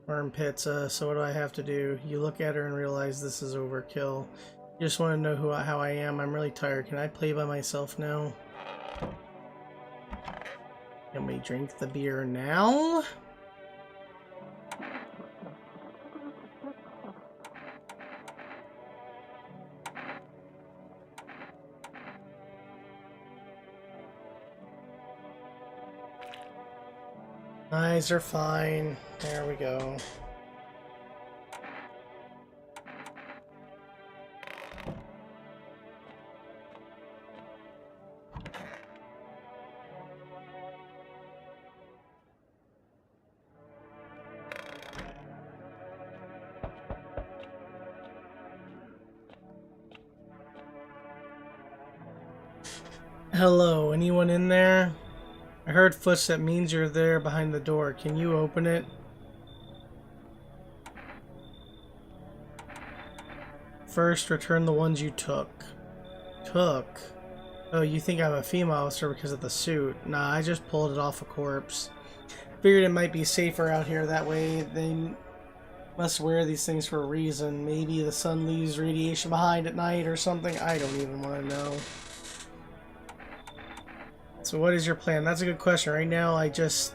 Worm pizza, so what do I have to do? You look at her and realize this is overkill. You just want to know how I am. I'm really tired. Can I play by myself now? Can we drink the beer now? Eyes are fine. There we go. Hello, anyone in there? I heard footsteps. Means you're there behind the door. Can you open it? First, return the ones you took. Took? Oh, you think I'm a female officer because of the suit? Nah, I just pulled it off a corpse. Figured it might be safer out here that way. They must wear these things for a reason. Maybe the sun leaves radiation behind at night or something. I don't even want to know. So what is your plan? That's a good question. Right now, I just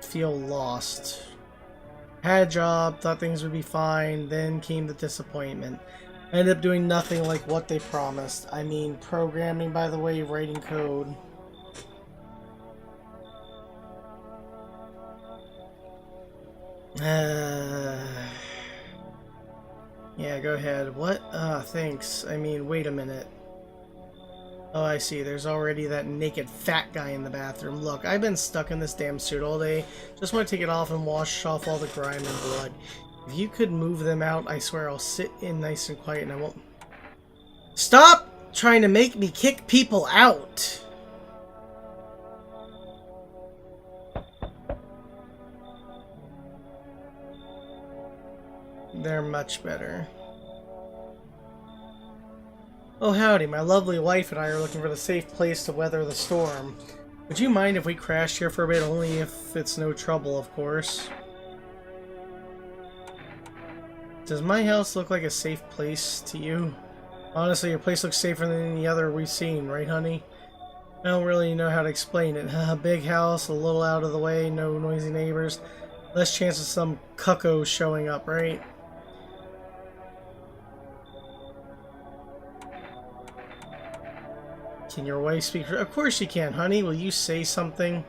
feel lost. Had a job, thought things would be fine, then came the disappointment. I ended up doing nothing like what they promised. I mean, programming, by the way, writing code. Yeah, go ahead. What? Thanks. I mean, wait a minute. Oh, I see. There's already that naked fat guy in the bathroom. Look, I've been stuck in this damn suit all day. Just want to take it off and wash off all the grime and blood. If you could move them out, I swear I'll sit in nice and quiet and I won't... Stop trying to make me kick people out! They're much better. Oh howdy, my lovely wife and I are looking for the safe place to weather the storm. Would you mind if we crashed here for a bit, only if it's no trouble, of course? Does my house look like a safe place to you? Honestly, your place looks safer than any other we've seen, right honey? I don't really know how to explain it. A big house, a little out of the way, no noisy neighbors. Less chance of some cucko showing up, right? Can your wife speak for... Of course she can, honey. Will you say something?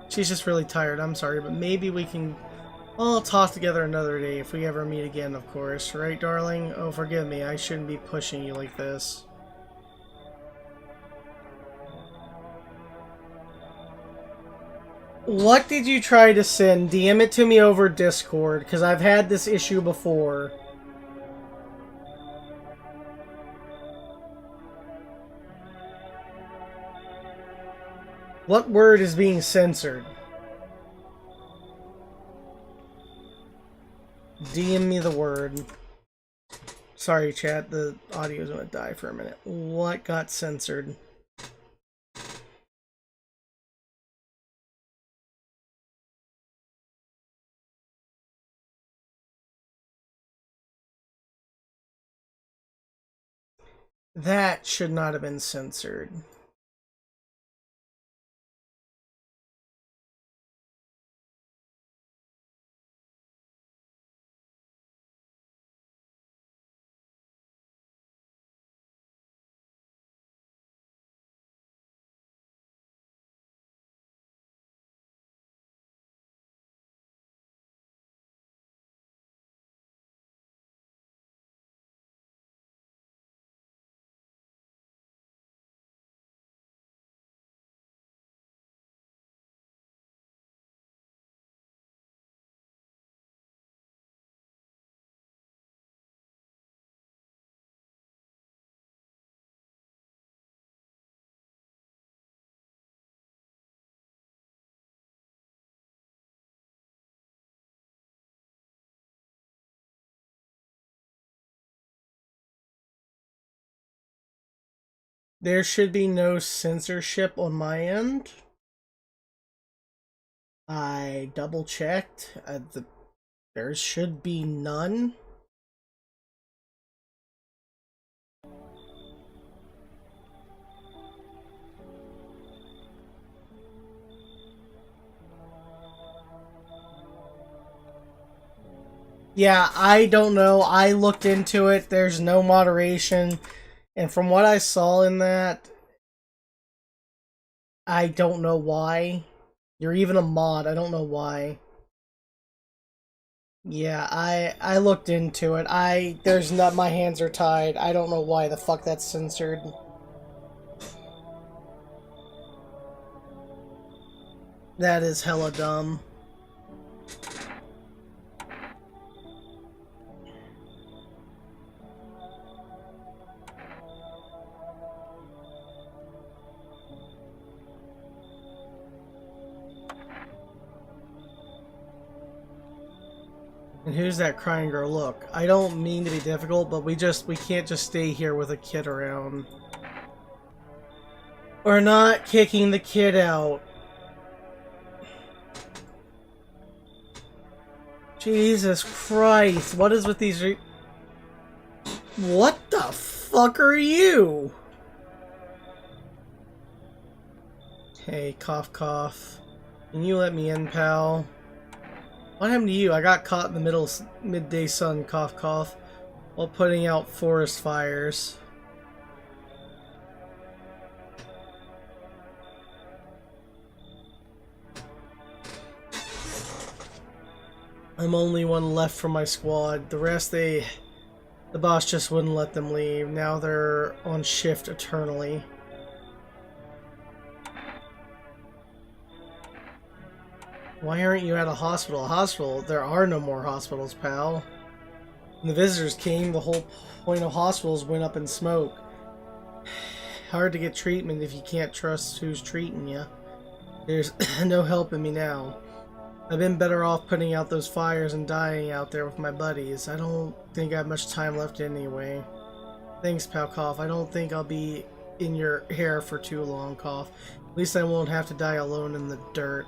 She's just really tired, I'm sorry, but maybe we can all talk together another day if we ever meet again, of course. Right, darling? Oh, forgive me. I shouldn't be pushing you like this. What did you try to send? DM it to me over Discord, because I've had this issue before. What word is being censored? DM me the word. Sorry, chat. The audio's gonna die for a minute. What got censored? That should not have been censored. There should be no censorship on my end. I double checked. There should be none. Yeah, I don't know. I looked into it. There's no moderation. And from what I saw in that, I don't know why. You're even a mod. I don't know why. Yeah, I looked into it. There's not, my hands are tied. I don't know why the fuck that's censored. That is hella dumb. And who's that crying girl? Look, I don't mean to be difficult, but we can't just stay here with a kid around. We're not kicking the kid out. Jesus Christ, what is with these What the fuck are you? Hey, cough cough. Can you let me in, pal? What happened to you? I got caught in the midday sun, cough cough, while putting out forest fires. I'm only one left from my squad. The rest, the boss just wouldn't let them leave. Now they're on shift eternally. Why aren't you at a hospital? A hospital? There are no more hospitals, pal. When the visitors came, the whole point of hospitals went up in smoke. Hard to get treatment if you can't trust who's treating you. There's no helping me now. I've been better off putting out those fires and dying out there with my buddies. I don't think I have much time left anyway. Thanks, pal cough. I don't think I'll be in your hair for too long, cough. At least I won't have to die alone in the dirt.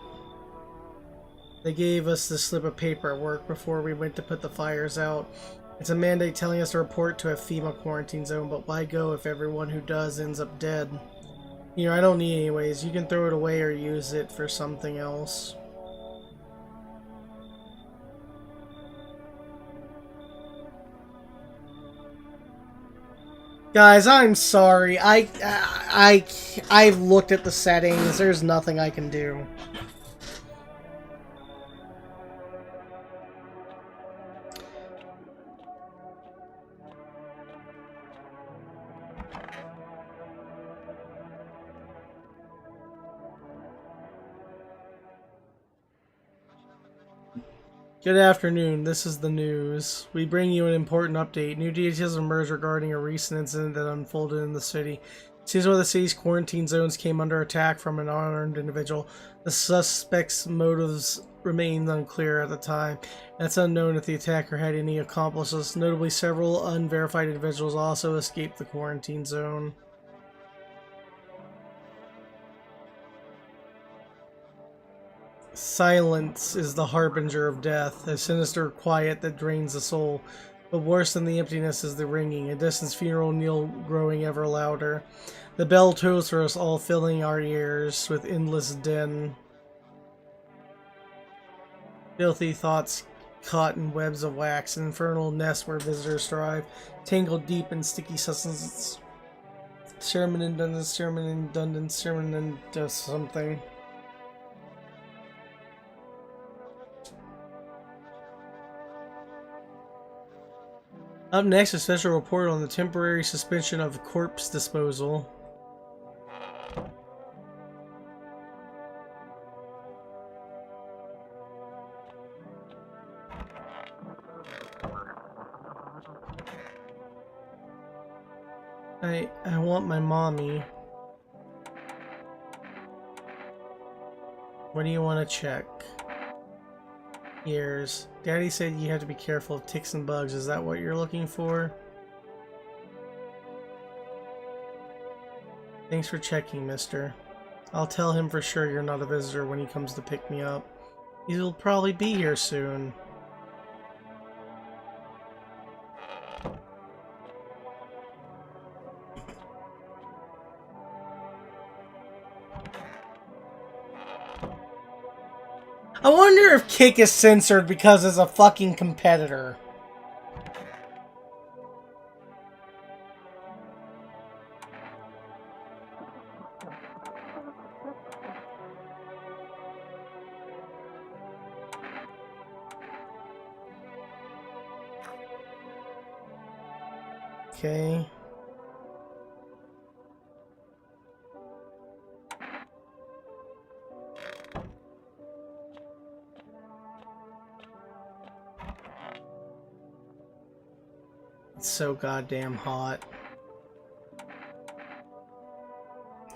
They gave us this slip of paper at work before we went to put the fires out. It's a mandate telling us to report to a FEMA quarantine zone, but why go if everyone who does ends up dead? Here, I don't need it anyways. You can throw it away or use it for something else. Guys, I'm sorry. I've looked at the settings. There's nothing I can do. Good afternoon, this is the news. We bring you an important update. New details emerged regarding a recent incident that unfolded in the city. Seems one of the city's quarantine zones came under attack from an unarmed individual. The suspect's motives remained unclear at the time, and it's unknown if the attacker had any accomplices. Notably, several unverified individuals also escaped the quarantine zone. Silence is the harbinger of death, a sinister quiet that drains the soul. But worse than the emptiness is the ringing, a distant funeral knell growing ever louder. The bell tolls for us all, filling our ears with endless din. Filthy thoughts caught in webs of wax, an infernal nest where visitors thrive, tangled deep in sticky substance. Sermon and Dundon, sermon and Dundon, sermon and just something. Up next, a special report on the temporary suspension of corpse disposal. I want my mommy. What do you want to check? Ears. Daddy said you have to be careful of ticks and bugs. Is that what you're looking for? Thanks for checking, mister. I'll tell him for sure you're not a visitor when he comes to pick me up. He'll probably be here soon. I wonder if Kick is censored because it's a fucking competitor. Okay. It's so goddamn hot.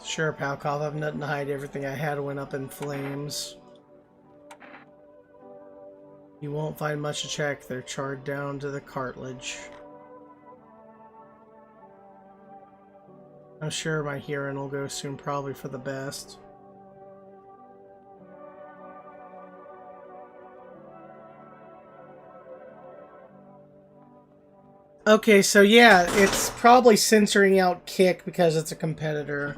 Sure, Palkov, I've nothing to hide. Everything I had went up in flames. You won't find much to check. They're charred down to the cartilage. I'm sure my hearing will go soon, probably for the best. Okay, so yeah, it's probably censoring out Kick because it's a competitor.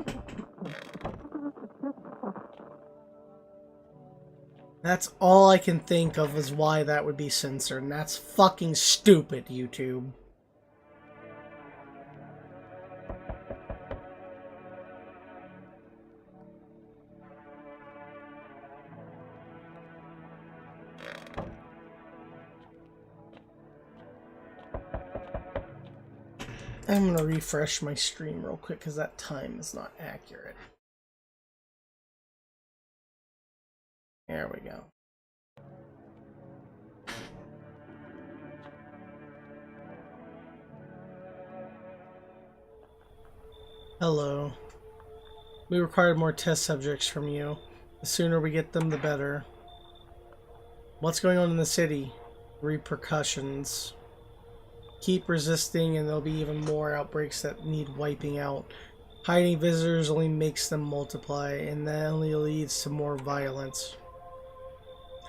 That's all I can think of is why that would be censored, and that's fucking stupid, YouTube. I'm gonna refresh my stream real quick because that time is not accurate. There we go. Hello. We require more test subjects from you. The sooner we get them, the better. What's going on in the city? Repercussions. Keep resisting and there'll be even more outbreaks that need wiping out. Hiding visitors only makes them multiply, and that only leads to more violence.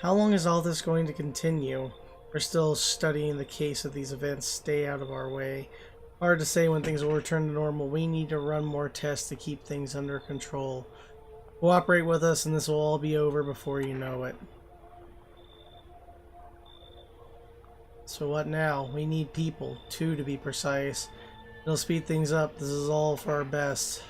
How long is all this going to continue? We're still studying the case of these events. Stay out of our way. Hard to say when things will return to normal. We need to run more tests to keep things under control. Cooperate with us and this will all be over before you know it. So what now? We need people, 2 to be precise. It'll speed things up. This is all for our best.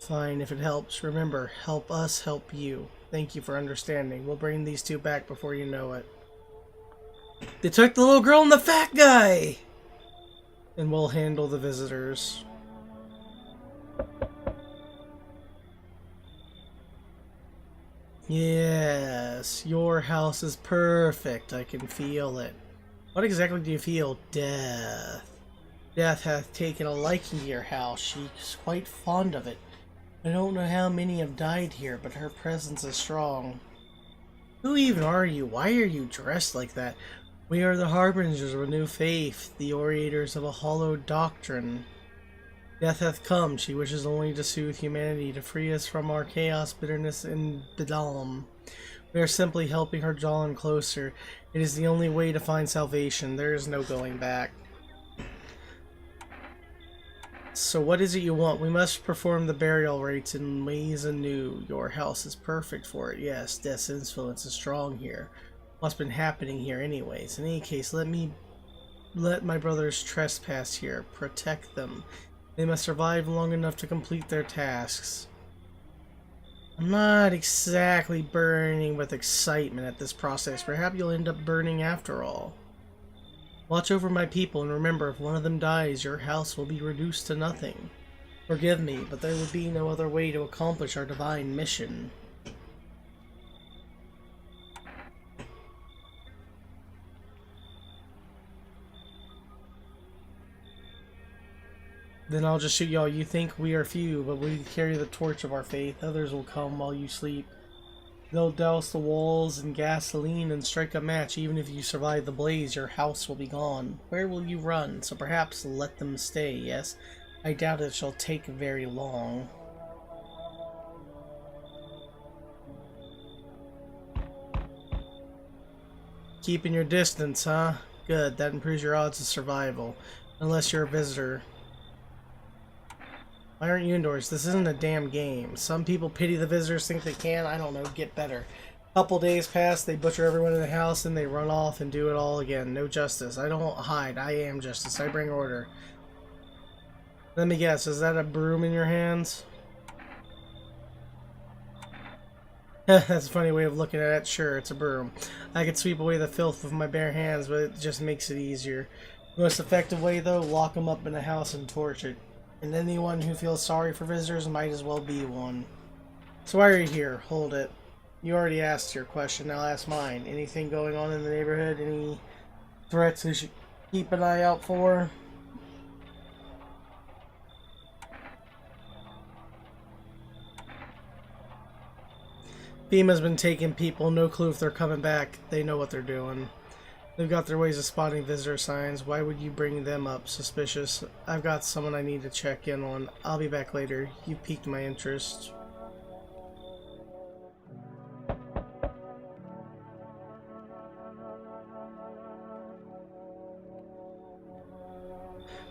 Fine, if it helps. Remember, help us help you. Thank you for understanding. We'll bring these 2 back before you know it. They took the little girl and the fat guy! And we'll handle the visitors. Yes, your house is perfect. I can feel it. What exactly do you feel? Death. Death hath taken a liking to your house. She's quite fond of it. I don't know how many have died here, but her presence is strong. Who even are you? Why are you dressed like that? We are the harbingers of a new faith, the orators of a hollow doctrine. Death hath come. She wishes only to soothe humanity, to free us from our chaos, bitterness, and bedlam. We are simply helping her draw in closer. It is the only way to find salvation. There is no going back. So what is it you want? We must perform the burial rites in ways anew. Your house is perfect for it. Yes, Death's influence is strong here. What's been happening here anyways? In any case, let my brothers trespass here. Protect them. They must survive long enough to complete their tasks. I'm not exactly burning with excitement at this process. Perhaps you'll end up burning after all. Watch over my people, and remember, if one of them dies, your house will be reduced to nothing. Forgive me, but there would be no other way to accomplish our divine mission. Then I'll just shoot y'all. You think we are few, but we carry the torch of our faith. Others will come while you sleep. They'll douse the walls in gasoline and strike a match. Even if you survive the blaze, your house will be gone. Where will you run? So perhaps let them stay, yes? I doubt it shall take very long. Keeping your distance, huh? Good, that improves your odds of survival. Unless you're a visitor. Why aren't you indoors? This isn't a damn game. Some people pity the visitors, think they can, I don't know, get better. Couple days pass, they butcher everyone in the house, and they run off and do it all again. No justice. I don't hide. I am justice. I bring order. Let me guess, is that a broom in your hands? That's a funny way of looking at it. Sure, it's a broom. I could sweep away the filth with my bare hands, but it just makes it easier. The most effective way, though, lock them up in a house and torch it. And anyone who feels sorry for visitors might as well be one. So why are you here? Hold it. You already asked your question, now ask mine. Anything going on in the neighborhood? Any threats we should keep an eye out for? FEMA's been taking people, no clue if they're coming back. They know what they're doing. They've got their ways of spotting visitor signs. Why would you bring them up? Suspicious. I've got someone I need to check in on. I'll be back later. You piqued my interest.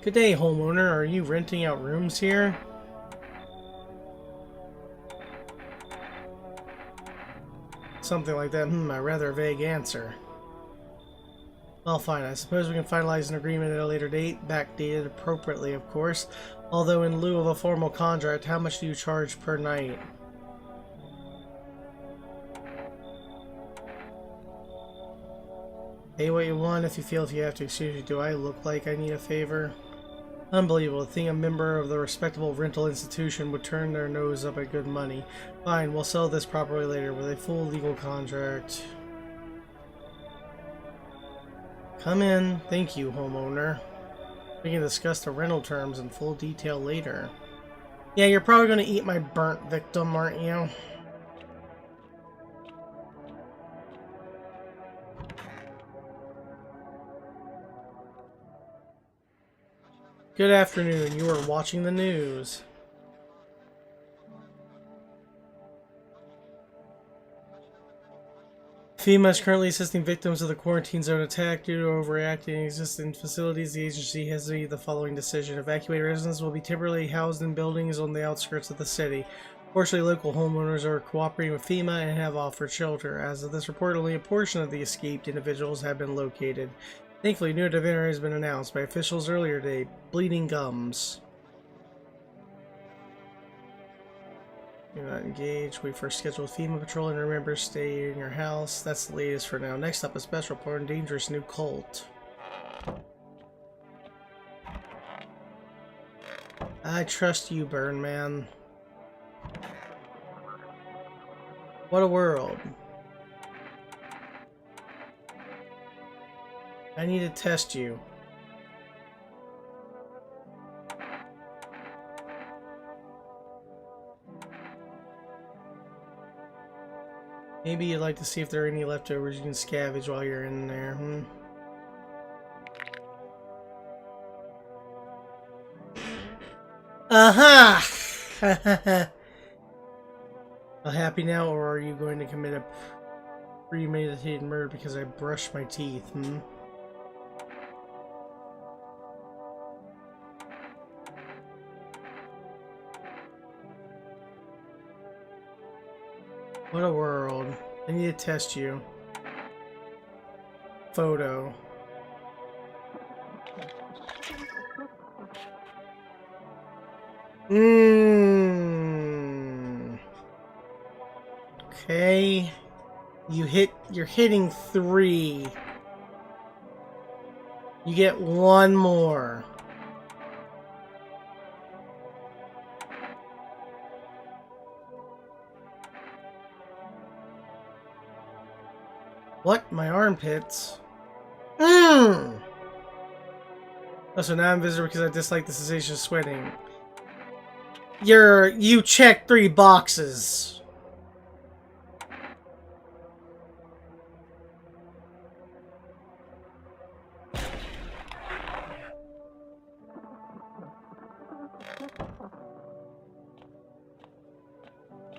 Good day, homeowner. Are you renting out rooms here? Something like that. A rather vague answer. Well, fine. I suppose we can finalize an agreement at a later date, backdated appropriately, of course. Although in lieu of a formal contract, how much do you charge per night? Pay what you want if you have to. Excuse me, do I look like I need a favor? Unbelievable. To think a member of the respectable rental institution would turn their nose up at good money. Fine, we'll sell this properly later with a full legal contract. Come in. Thank you, homeowner. We can discuss the rental terms in full detail later. Yeah, you're probably going to eat my burnt victim, aren't you? Good afternoon. You are watching the news. FEMA is currently assisting victims of the quarantine zone attack due to overreacting in existing facilities. The agency has made the following decision. Evacuated residents will be temporarily housed in buildings on the outskirts of the city. Fortunately, local homeowners are cooperating with FEMA and have offered shelter. As of this report, only a portion of the escaped individuals have been located. Thankfully, new event has been announced by officials earlier today. Bleeding gums. Do not engage. Wait for a scheduled FEMA patrol and remember, stay in your house. That's the latest for now. Next up, a special report on dangerous new cult. I trust you, Burn Man. What a world. I need to test you. Maybe you'd like to see if there are any leftovers you can scavenge while you're in there, Aha! Well, happy now, or are you going to commit a premeditated murder because I brushed my teeth, What a world. I need to test you. Photo. Okay. You're hitting 3. You get 1 more. What? My armpits? Oh, so now I'm visitor because I dislike the sensation of sweating. You checked 3 boxes.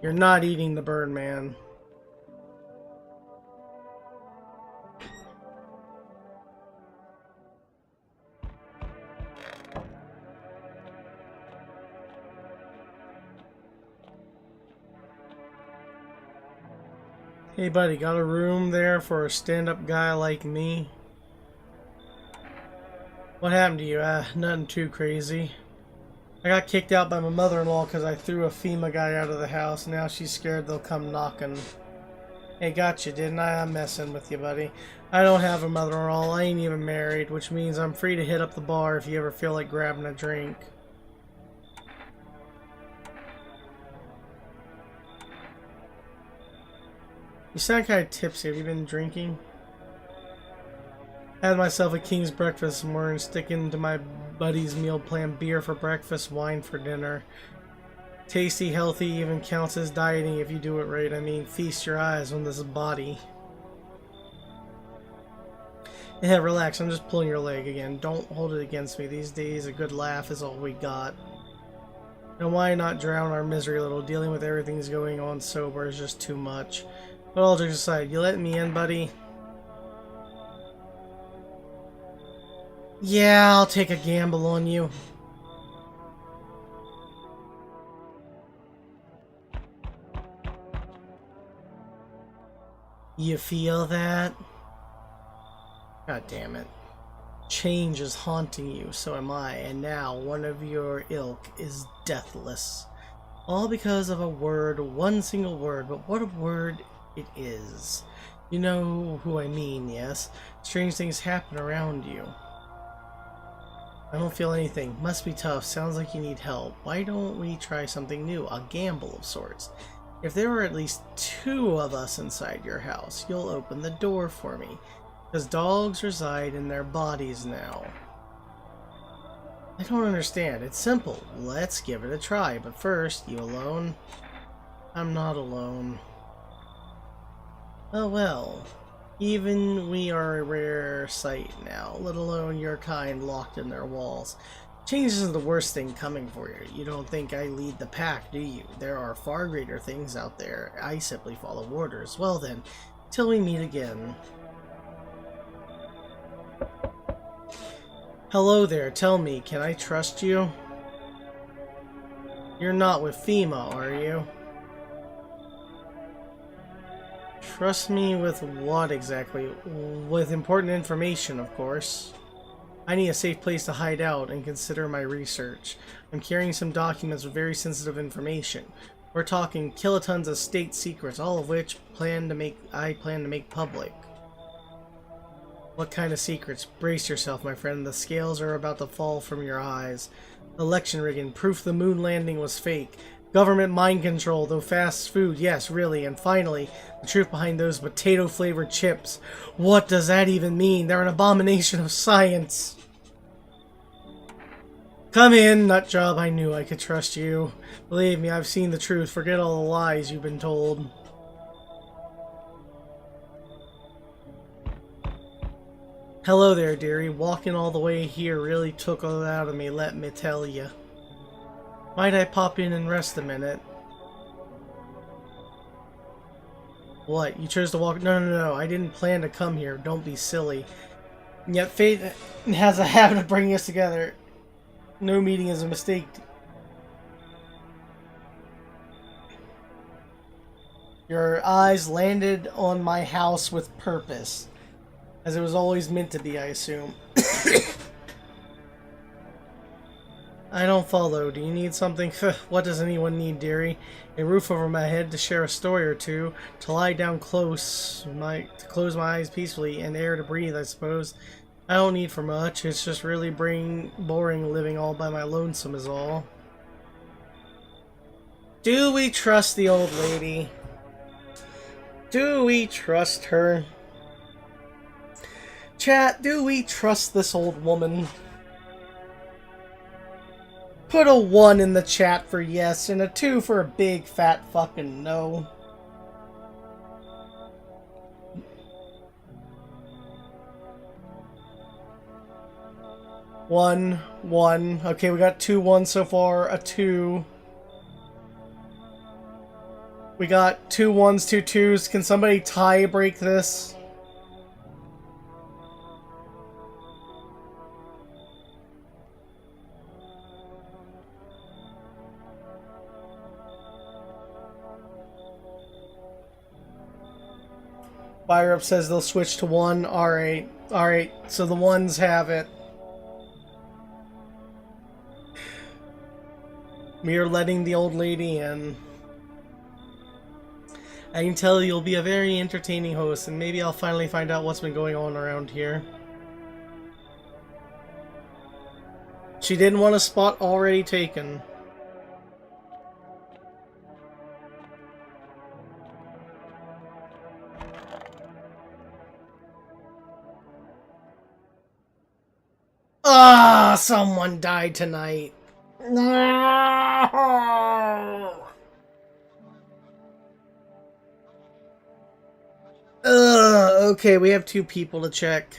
You're not eating the Burn Man. Hey buddy, got a room there for a stand-up guy like me? What happened to you? Nothing too crazy. I got kicked out by my mother-in-law because I threw a FEMA guy out of the house. Now she's scared they'll come knocking. Hey, got you, didn't I? I'm messing with you, buddy. I don't have a mother-in-law. I ain't even married, which means I'm free to hit up the bar if you ever feel like grabbing a drink. You sound kind of tipsy. Have you been drinking? Had myself a king's breakfast this morning, sticking to my buddy's meal plan: beer for breakfast, wine for dinner. Tasty, healthy, even counts as dieting if you do it right. I mean, feast your eyes on this body. Yeah, relax. I'm just pulling your leg again. Don't hold it against me. These days, a good laugh is all we got. And why not drown our misery a little? Dealing with everything that's going on sober is just too much. But all jokes aside, you letting me in, buddy? Yeah, I'll take a gamble on you. You feel that? God damn it. Change is haunting you, so am I, and now one of your ilk is deathless. All because of a word, one single word, but what a word it is. You know who I mean, yes? Strange things happen around you. I don't feel anything. Must be tough. Sounds like you need help. Why don't we try something new? A gamble of sorts. If there were at least 2 of us inside your house, you'll open the door for me. Because dogs reside in their bodies now. I don't understand. It's simple. Let's give it a try. But first, you alone? I'm not alone. Oh well. Even we are a rare sight now, let alone your kind locked in their walls. Change isn't the worst thing coming for you. You don't think I lead the pack, do you? There are far greater things out there. I simply follow orders. Well then, till we meet again. Hello there, tell me, can I trust you? You're not with FEMA, are you? Trust me with what exactly? With important information, of course. I need a safe place to hide out and consider my research. I'm carrying some documents with very sensitive information. We're talking kilotons of state secrets, all of which I plan to make public. What kind of secrets? Brace yourself, my friend. The scales are about to fall from your eyes. Election rigging, proof the moon landing was fake. Government mind control, though fast food, yes, really. And finally, the truth behind those potato-flavored chips. What does that even mean? They're an abomination of science. Come in, nutjob. I knew I could trust you. Believe me, I've seen the truth. Forget all the lies you've been told. Hello there, dearie. Walking all the way here really took it out of me, let me tell you. Might I pop in and rest a minute? What? You chose to walk? No. I didn't plan to come here. Don't be silly. And yet fate has a habit of bringing us together. No meeting is a mistake. Your eyes landed on my house with purpose. As it was always meant to be, I assume. I don't follow. Do you need something? What does anyone need, dearie? A roof over my head to share a story or two, to lie down close, to close my eyes peacefully, and air to breathe, I suppose. I don't need for much. It's just really boring living all by my lonesome is all. Do we trust the old lady? Do we trust her? Chat, do we trust this old woman? Put a 1 in the chat for yes, and a 2 for a big fat fucking no. One. Okay, we got 2 1s so far, a 2. We got 2 1s, 2 2s. Can somebody tie break this? Fire Up says they'll switch to 1. Alright. So the 1s have it. We are letting the old lady in. I can tell you'll be a very entertaining host, and maybe I'll finally find out what's been going on around here. She didn't want a spot already taken. Ah, someone died tonight. No. Okay, we have 2 people to check.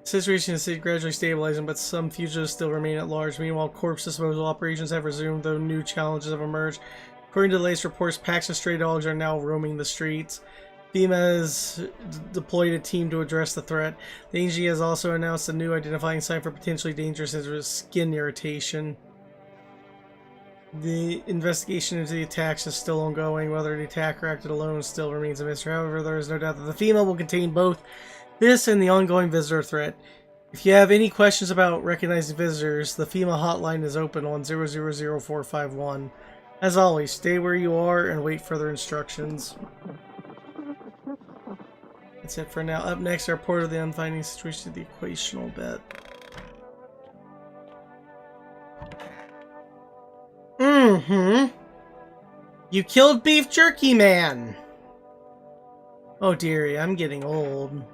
Situation in the city gradually stabilizing, but some fugitives still remain at large. Meanwhile, corpse disposal operations have resumed, though new challenges have emerged. According to the latest reports, packs of stray dogs are now roaming the streets. FEMA has deployed a team to address the threat. The agency has also announced a new identifying sign for potentially dangerous skin irritation. The investigation into the attacks is still ongoing. Whether the attacker acted alone still remains a mystery. However, there is no doubt that the FEMA will contain both this and the ongoing visitor threat. If you have any questions about recognizing visitors, the FEMA hotline is open on 000451. As always, stay where you are and wait further instructions. That's it for now. Up next, our report of the unfinding situation of the equational bet. You killed Beef Jerky Man! Oh dearie, I'm getting old.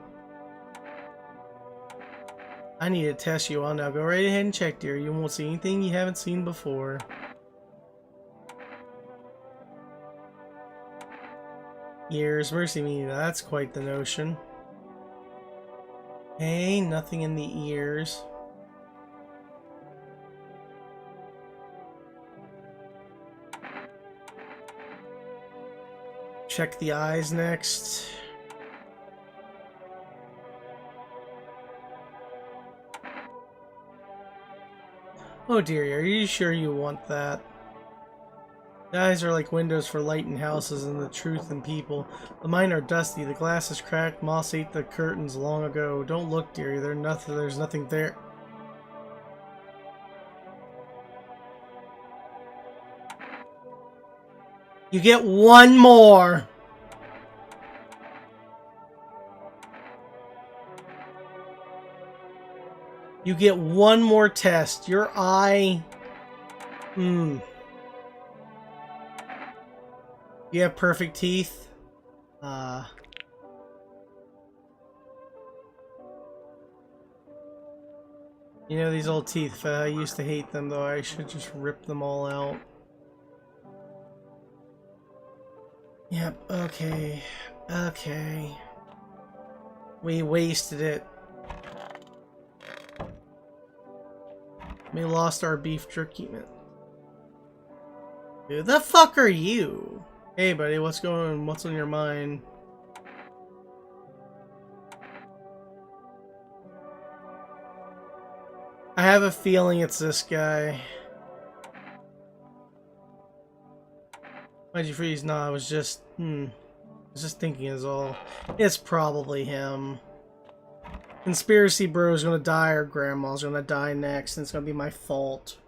I need to test you on now. Go right ahead and check, dear. You won't see anything you haven't seen before. Ears, mercy me, that's quite the notion. Hey, nothing in the ears. Check the eyes next. Oh dear, are you sure you want that? The eyes are like windows for light in houses and the truth in people. The mine are dusty, the glass is cracked, moss ate the curtains long ago. Don't look, dearie, there's nothing there. You get one more! You get one more test. Your eye... You have perfect teeth. You know, these old teeth, I used to hate them, though. I should just rip them all out. Yep, okay. Okay. We wasted it. We lost our beef jerky. Who the fuck are you? Hey buddy, what's on your mind? I have a feeling it's this guy. Why'd you freeze? No, I was just thinking is all. It's probably him. Conspiracy bro's gonna die or grandma's gonna die next and it's gonna be my fault.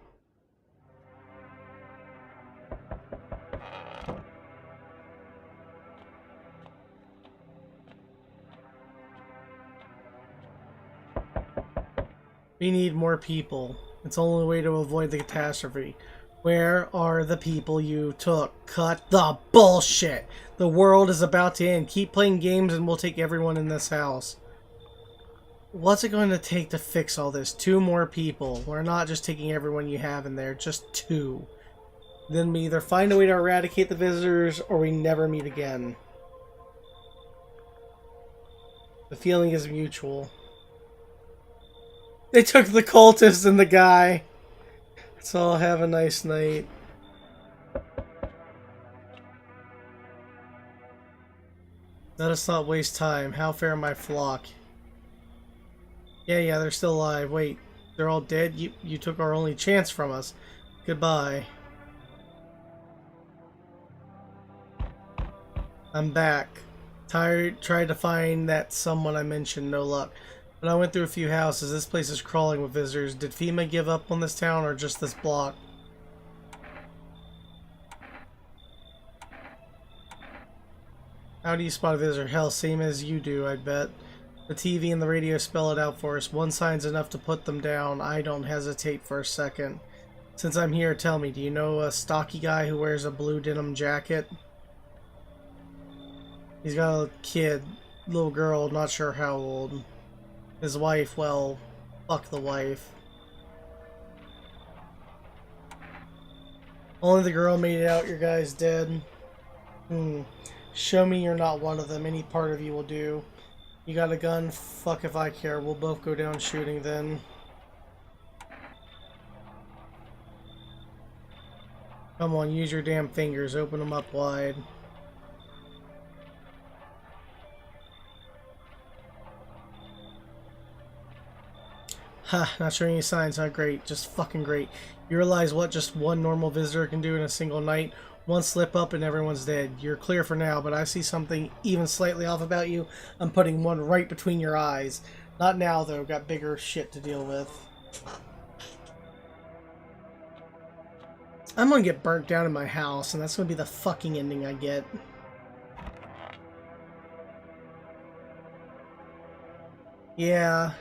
We need more people. It's the only way to avoid the catastrophe. Where are the people you took? Cut the bullshit! The world is about to end. Keep playing games and we'll take everyone in this house. What's it going to take to fix all this? 2 more people. We're not just taking everyone you have in there, just 2. Then we either find a way to eradicate the visitors or we never meet again. The feeling is mutual. They took the cultist and the guy. So I'll have a nice night. Let us not waste time. How fare my flock? Yeah, they're still alive. Wait, they're all dead? You took our only chance from us. Goodbye. I'm back. Tried to find that someone I mentioned, no luck. But I went through a few houses. This place is crawling with visitors. Did FEMA give up on this town or just this block? How do you spot a visitor? Hell, same as you do, I bet. The TV and the radio spell it out for us. One sign's enough to put them down. I don't hesitate for a second. Since I'm here, tell me, do you know a stocky guy who wears a blue denim jacket? He's got a kid, little girl, not sure how old. His wife, well, fuck the wife. Only the girl made it out, your guy's dead. Show me you're not one of them. Any part of you will do. You got a gun? Fuck if I care. We'll both go down shooting then. Come on, use your damn fingers. Open them up wide. Ha, not showing any signs, huh? Great. Just fucking great. You realize what just one normal visitor can do in a single night? One slip up and everyone's dead. You're clear for now, but I see something even slightly off about you. I'm putting one right between your eyes. Not now, though. Got bigger shit to deal with. I'm gonna get burnt down in my house, and that's gonna be the fucking ending I get. Yeah.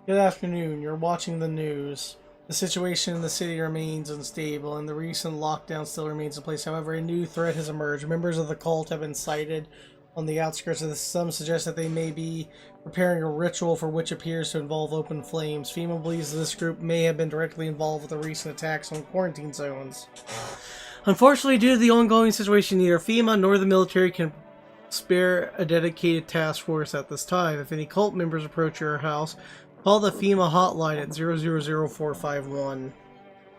Good afternoon. You're watching the news. The situation in the city remains unstable, and the recent lockdown still remains in place. However, a new threat has emerged. Members of the cult have been sighted on the outskirts of this. Some suggest that they may be preparing a ritual for which appears to involve open flames. FEMA believes that this group may have been directly involved with the recent attacks on quarantine zones. Unfortunately, due to the ongoing situation, neither FEMA nor the military can spare a dedicated task force at this time. If any cult members approach your house, call the FEMA hotline at 000451.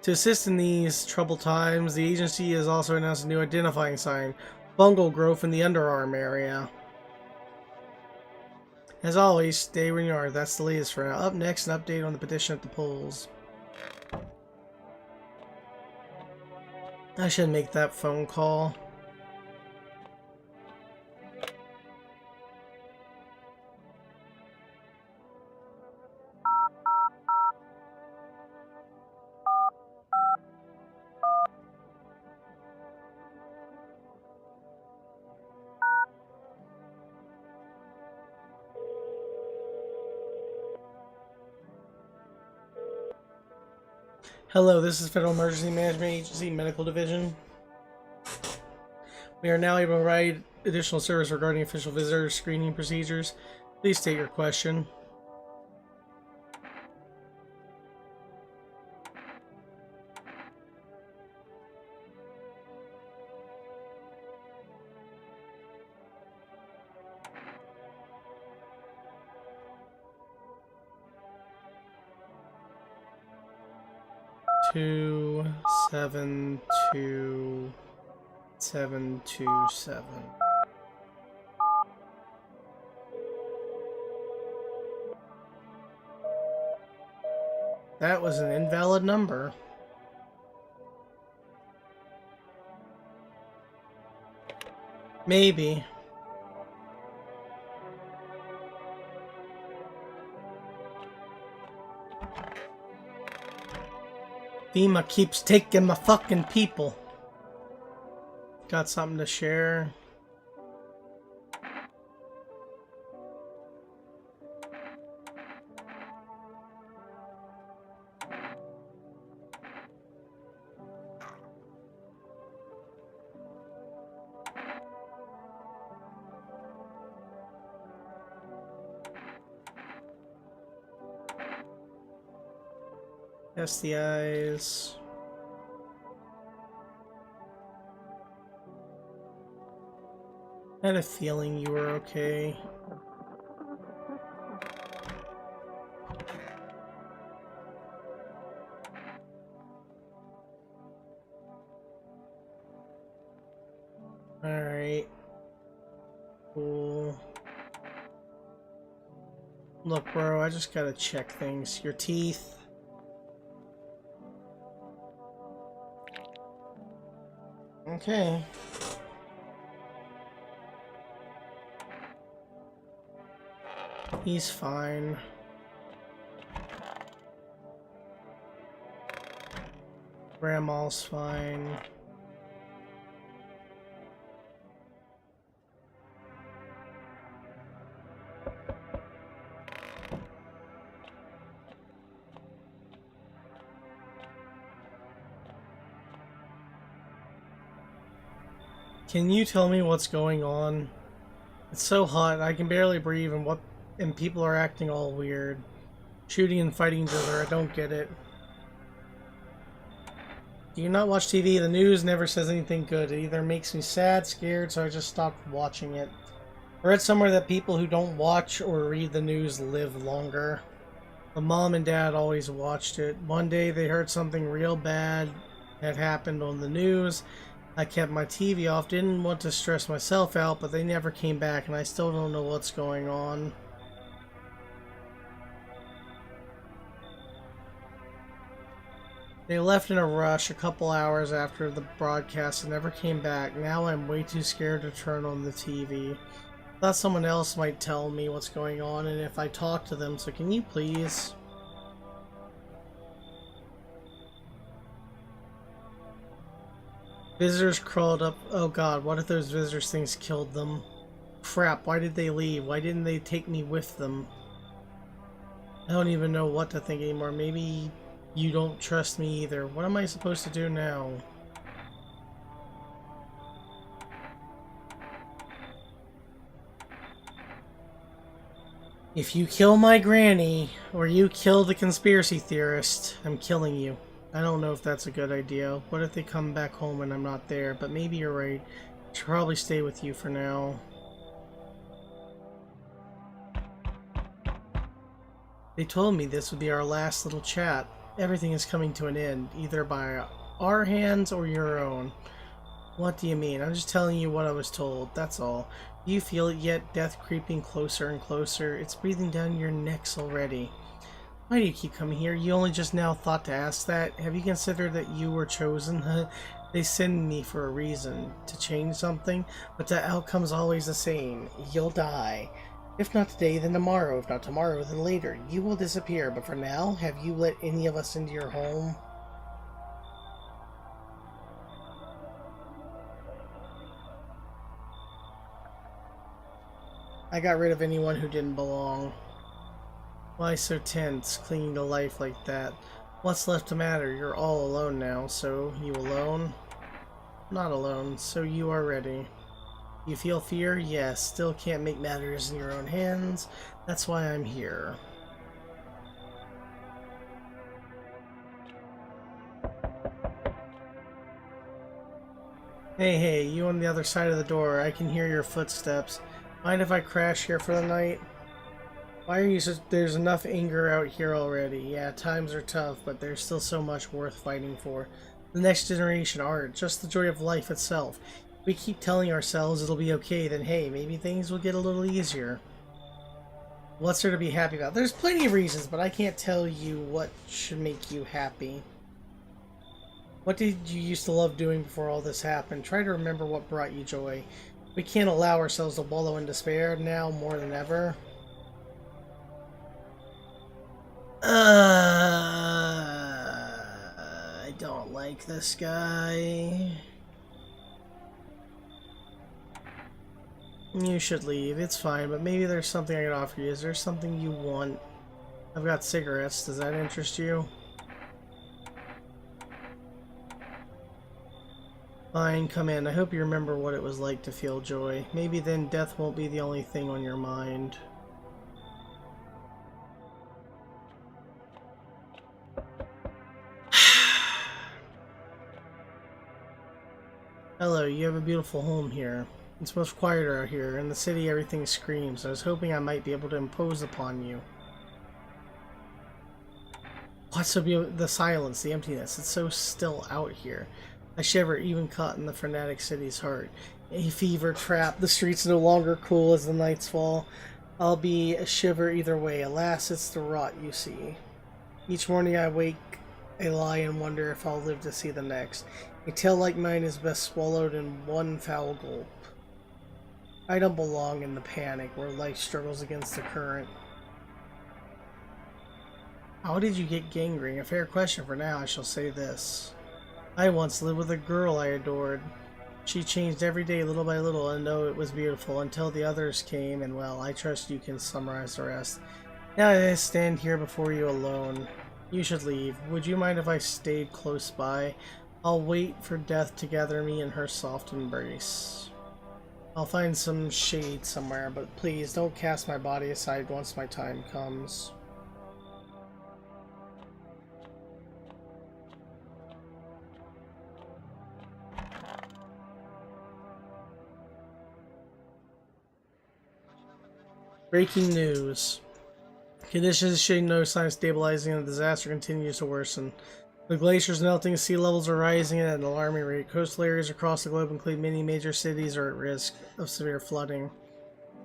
To assist in these troubled times, the agency has also announced a new identifying sign: fungal growth in the underarm area. As always, stay where you are. That's the latest for now. Up next, an update on the petition at the polls. I should make that phone call. Hello, this is Federal Emergency Management Agency Medical Division. We are now able to provide additional service regarding official visitor screening procedures. Please state your question. Two 72727. That was an invalid number. Maybe. FEMA keeps taking my fucking people. Got something to share? STIs. I had a feeling you were okay. Alright. Cool. Look, bro, I just gotta check things. Your teeth. Okay. He's fine. Grandma's fine. Can you tell me what's going on? It's so hot, I can barely breathe, and people are acting all weird. Shooting and fighting each other, I don't get it. Do you not watch TV? The news never says anything good. It either makes me sad, scared, so I just stopped watching it. I read somewhere that people who don't watch or read the news live longer. My mom and dad always watched it. One day they heard something real bad had happened on the news. I kept my TV off, didn't want to stress myself out, but they never came back, and I still don't know what's going on. They left in a rush a couple hours after the broadcast and never came back. Now I'm way too scared to turn on the TV. Thought someone else might tell me what's going on and if I talk to them, so can you please? Visitors crawled up. Oh god, what if those visitors things killed them? Crap, why did they leave? Why didn't they take me with them? I don't even know what to think anymore. Maybe you don't trust me either. What am I supposed to do now? If you kill my granny, or you kill the conspiracy theorist, I'm killing you. I don't know if that's a good idea. What if they come back home and I'm not there? But maybe you're right. I should probably stay with you for now. They told me this would be our last little chat. Everything is coming to an end, either by our hands or your own. What do you mean? I'm just telling you what I was told, that's all. Do you feel it yet? Death creeping closer and closer. It's breathing down your necks already. Why do you keep coming here? You only just now thought to ask that? Have you considered that you were chosen? They send me for a reason, to change something, but the outcome's always the same. You'll die. If not today, then tomorrow. If not tomorrow, then later. You will disappear, but for now, have you let any of us into your home? I got rid of anyone who didn't belong. Why so tense, clinging to life like that? What's left to matter? You're all alone now, so you alone? Not alone, so you are ready. You feel fear? Yes. Still can't make matters in your own hands. That's why I'm here. Hey, you on the other side of the door. I can hear your footsteps. Mind if I crash here for the night? Why are you so... There's enough anger out here already. Yeah, times are tough, but there's still so much worth fighting for. The next generation, art, just the joy of life itself. We keep telling ourselves it'll be okay, then hey, maybe things will get a little easier. What's there to be happy about? There's plenty of reasons, but I can't tell you what should make you happy. What did you used to love doing before all this happened? Try to remember what brought you joy. We can't allow ourselves to wallow in despair now more than ever. I don't like this guy. You should leave. It's fine, but maybe there's something I can offer you. Is there something you want? I've got cigarettes. Does that interest you? Fine, come in. I hope you remember what it was like to feel joy. Maybe then death won't be the only thing on your mind. Hello, you have a beautiful home here. It's much quieter out here. In the city, everything screams. I was hoping I might be able to impose upon you. What's so beautiful? The silence, the emptiness. It's so still out here. I shiver, even caught in the frenetic city's heart. A fever trap. The streets no longer cool as the nights fall. I'll be a shiver either way. Alas, it's the rot you see. Each morning I wake, I lie and wonder if I'll live to see the next. A tale like mine is best swallowed in one foul gulp. I don't belong in the panic where life struggles against the current. How did you get gangrene? A fair question for now. I shall say this. I once lived with a girl I adored. She changed every day little by little, and though it was beautiful, until the others came, and well, I trust you can summarize the rest. Now I stand here before you alone. You should leave. Would you mind if I stayed close by? I'll wait for death to gather me in her soft embrace. I'll find some shade somewhere, but please don't cast my body aside once my time comes. Breaking news. Conditions showing no sign of stabilizing and the disaster continues to worsen. The glaciers melting, sea levels are rising at an alarming rate. Coastal areas across the globe, including many major cities, are at risk of severe flooding.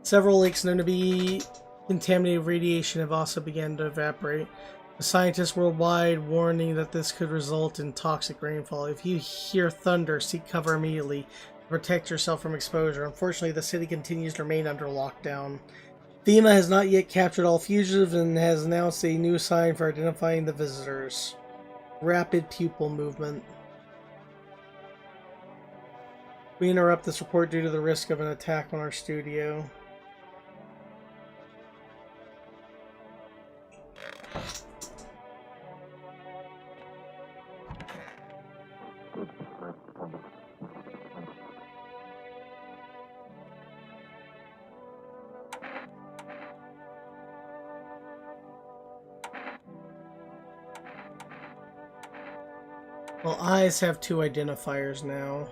Several lakes known to be contaminated with radiation have also begun to evaporate. The scientists worldwide warning that this could result in toxic rainfall. If you hear thunder, seek cover immediately. Protect yourself from exposure. Unfortunately, the city continues to remain under lockdown. FEMA has not yet captured all fugitives and has announced a new sign for identifying the visitors. Rapid pupil movement. We interrupt this report due to the risk of an attack on our studio. Well, eyes have 2 identifiers now.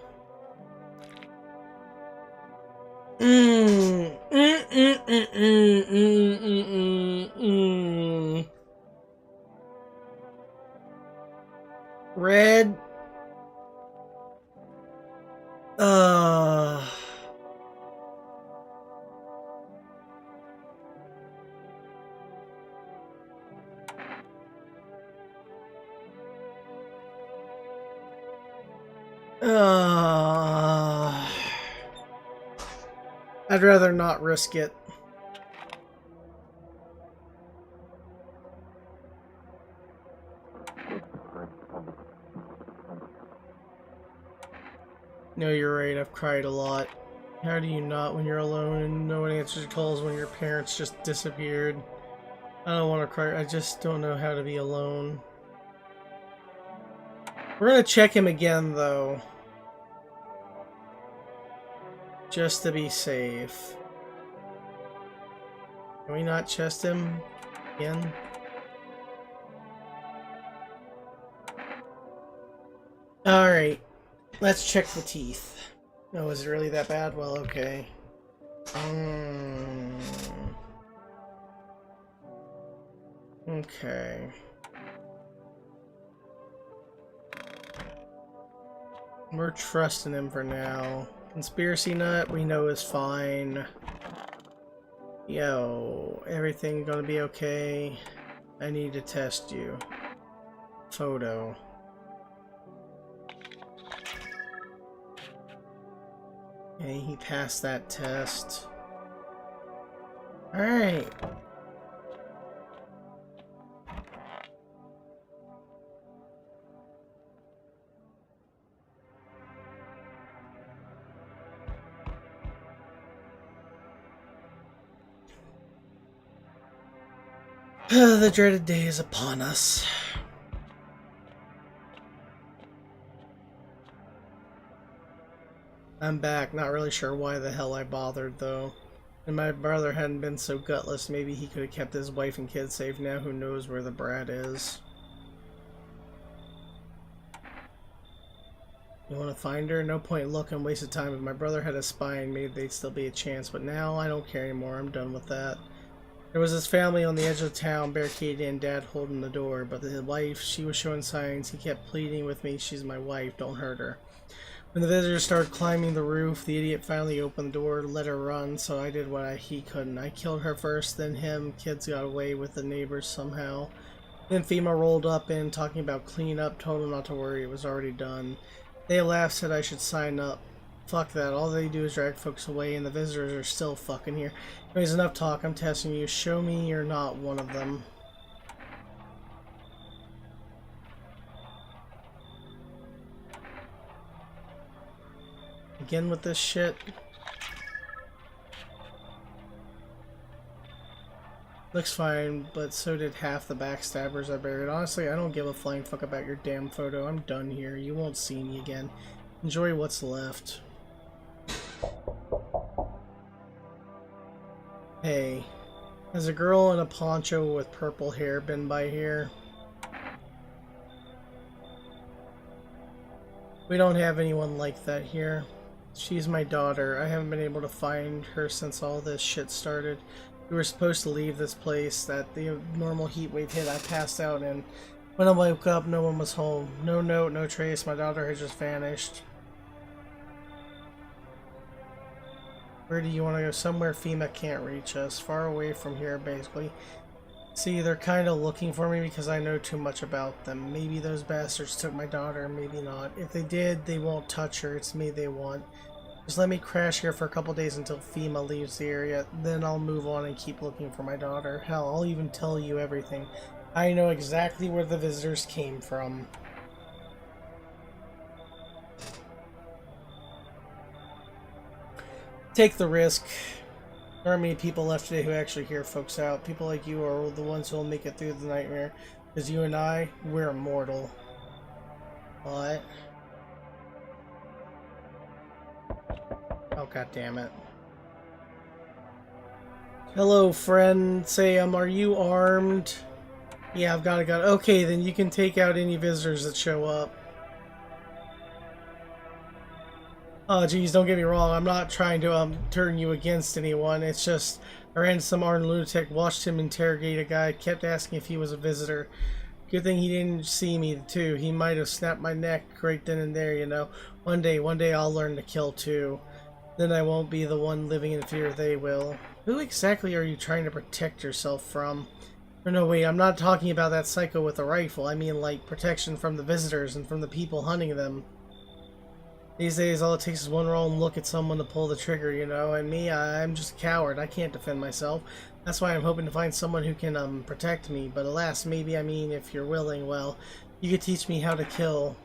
Red. I'd rather not risk it. No, you're right. I've cried a lot. How do you not when you're alone and no one answers your calls when your parents just disappeared? I don't want to cry. I just don't know how to be alone. We're gonna check him again, though. Just to be safe. Can we not chest him again? Alright. Let's check the teeth. Oh, is it really that bad? Well, okay. Okay. We're trusting him for now. Conspiracy nut, we know is fine. Yo, everything gonna be okay? I need to test you. Photo. Okay, he passed that test. Alright. The dreaded day is upon us. I'm back, not really sure why the hell I bothered though. And my brother hadn't been so gutless, maybe he could have kept his wife and kids safe. Now who knows where the brat is. You want to find her? No point looking, wasted time. If my brother had a spine, maybe they'd still be a chance, but now I don't care anymore, I'm done with that. There was his family on the edge of town, barricaded and Dad holding the door, but his wife, she was showing signs. He kept pleading with me, she's my wife, don't hurt her. When the visitors started climbing the roof, the idiot finally opened the door to let her run, so I did what he couldn't. I killed her first, then him. Kids got away with the neighbors somehow. Then FEMA rolled up in, talking about clean up, told them not to worry, it was already done. They laughed, said I should sign up. Fuck that, all they do is drag folks away and the visitors are still fucking here. Anyways, enough talk, I'm testing you. Show me you're not one of them. Again with this shit. Looks fine, but so did half the backstabbers I buried. Honestly, I don't give a flying fuck about your damn photo. I'm done here. You won't see me again. Enjoy what's left. Hey, has a girl in a poncho with purple hair been by here? We don't have anyone like that here. She's my daughter. I haven't been able to find her since all this shit started. We were supposed to leave this place that the normal heat wave hit. I passed out, and when I woke up, no one was home. No note, no trace. My daughter had just vanished. Where do you want to go? Somewhere FEMA can't reach us. Far away from here, basically. See, they're kind of looking for me because I know too much about them. Maybe those bastards took my daughter, maybe not. If they did, they won't touch her. It's me they want. Just let me crash here for a couple days until FEMA leaves the area. Then I'll move on and keep looking for my daughter. Hell, I'll even tell you everything. I know exactly where the visitors came from. Take the risk. There aren't many people left today who actually hear folks out. People like you are the ones who will make it through the nightmare. Because you and I, we're immortal. What? Oh, god damn it. Hello, friend. Say, are you armed? Yeah, I've got a gun. Okay, then you can take out any visitors that show up. Oh, geez, don't get me wrong. I'm not trying to turn you against anyone. It's just I ran into some armed lunatic, watched him interrogate a guy, kept asking if he was a visitor. Good thing he didn't see me, too. He might have snapped my neck right then and there, you know. One day I'll learn to kill, too. Then I won't be the one living in fear, they will. Who exactly are you trying to protect yourself from? Or no, wait, I'm not talking about that psycho with a rifle. I mean, like, protection from the visitors and from the people hunting them. These days, all it takes is one wrong look at someone to pull the trigger, you know, and me, I'm just a coward. I can't defend myself. That's why I'm hoping to find someone who can, protect me. But alas, maybe, I mean, if you're willing, well, you could teach me how to kill.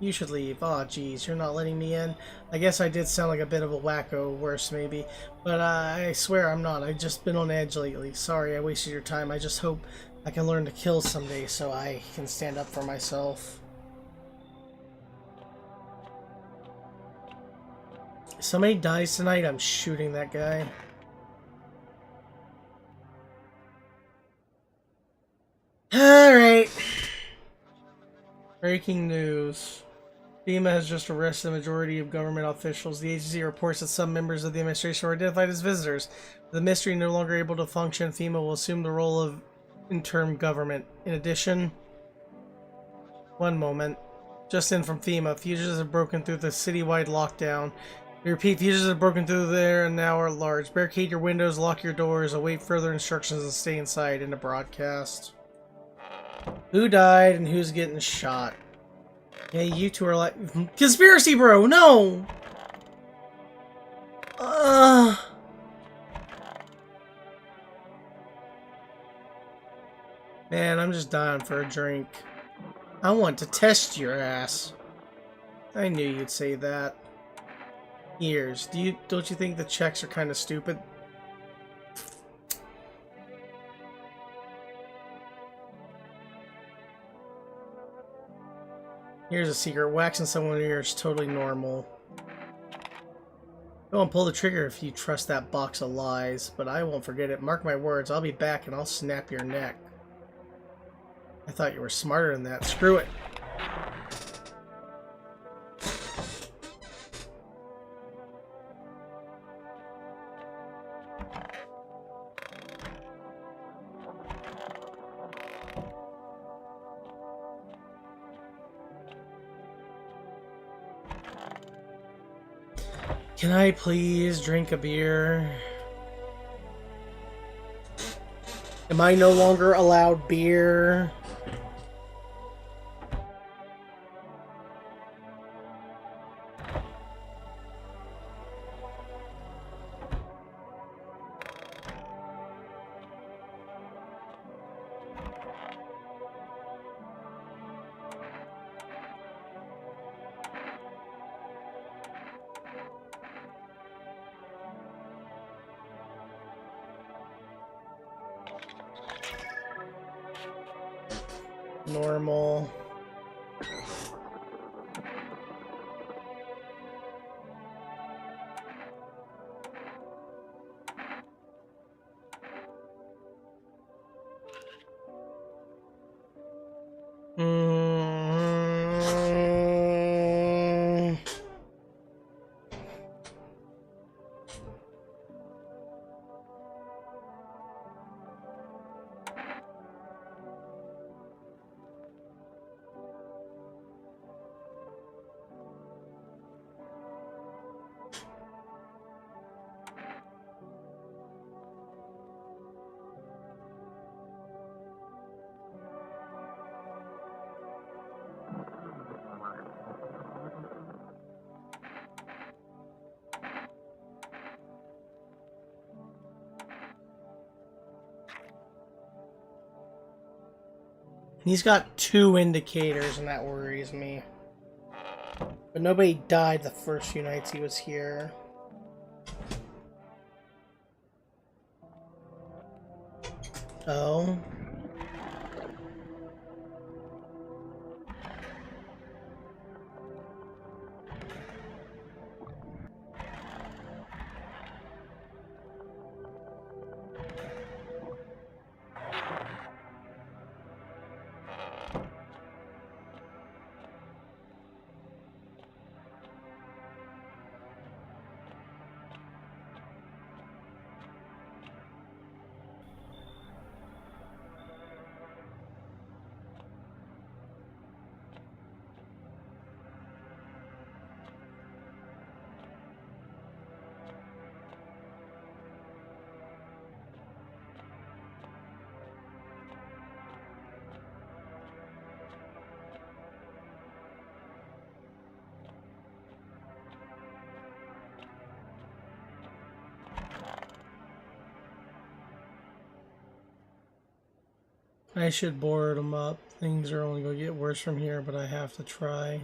You should leave. Aw, geez, you're not letting me in? I guess I did sound like a bit of a wacko, worse maybe. But I swear I'm not. I've just been on edge lately. Sorry I wasted your time. I just hope I can learn to kill someday so I can stand up for myself. If somebody dies tonight, I'm shooting that guy. Alright. Breaking news. FEMA has just arrested the majority of government officials. The agency reports that some members of the administration were identified as visitors. With the mystery no longer able to function, FEMA will assume the role of interim government. In addition, one moment. Just in from FEMA, fugitives have broken through the citywide lockdown. We repeat, fugitives have broken through there and now are at large. Barricade your windows, lock your doors, await further instructions, and stay inside. In a broadcast. Who died and who's getting shot? Yeah, you two are like... Conspiracy, bro! No! Man, I'm just dying for a drink. I want to test your ass. I knew you'd say that. Years. Don't you think the checks are kind of stupid? Here's a secret. Waxing someone here is totally normal. Go and pull the trigger if you trust that box of lies, but I won't forget it. Mark my words, I'll be back and I'll snap your neck. I thought you were smarter than that. Screw it. Can I please drink a beer? Am I no longer allowed beer? Normal. He's got 2 indicators, and that worries me. But nobody died the first few nights he was here. Oh. I should board them up. Things are only going to get worse from here, but I have to try.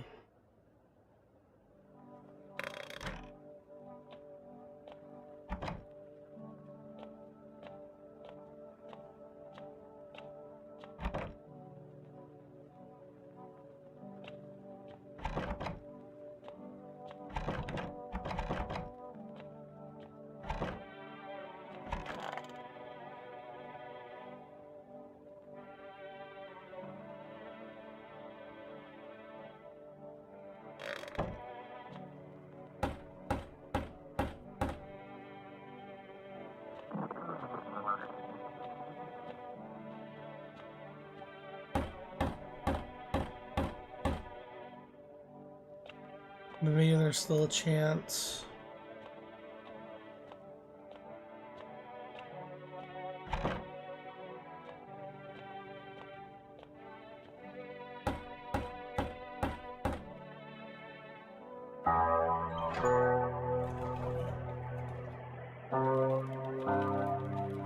Maybe there's still a chance.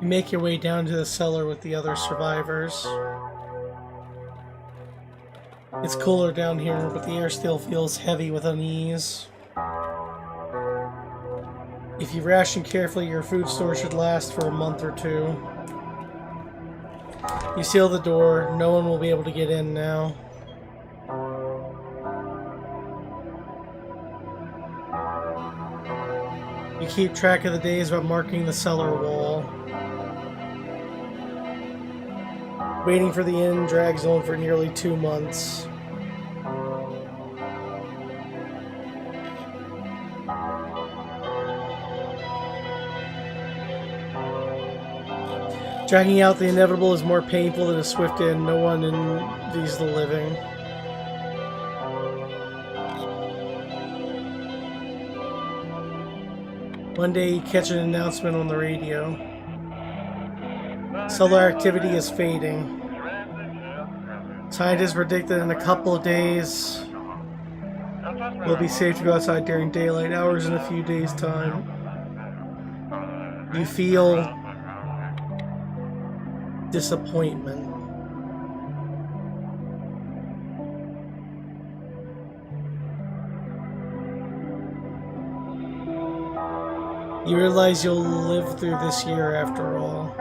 You make your way down to the cellar with the other survivors. It's cooler down here, but the air still feels heavy with unease. If you ration carefully, your food store should last for a month or 2. You seal the door. No one will be able to get in now. You keep track of the days by marking the cellar wall. Waiting for the end drags on for nearly 2 months. Dragging out the inevitable is more painful than a swift end. No one envies the living. One day you catch an announcement on the radio. Solar activity is fading. Scientists predict that in a couple of days we'll be safe to go outside during daylight hours in a few days' time. You feel disappointment. You realize you'll live through this year after all.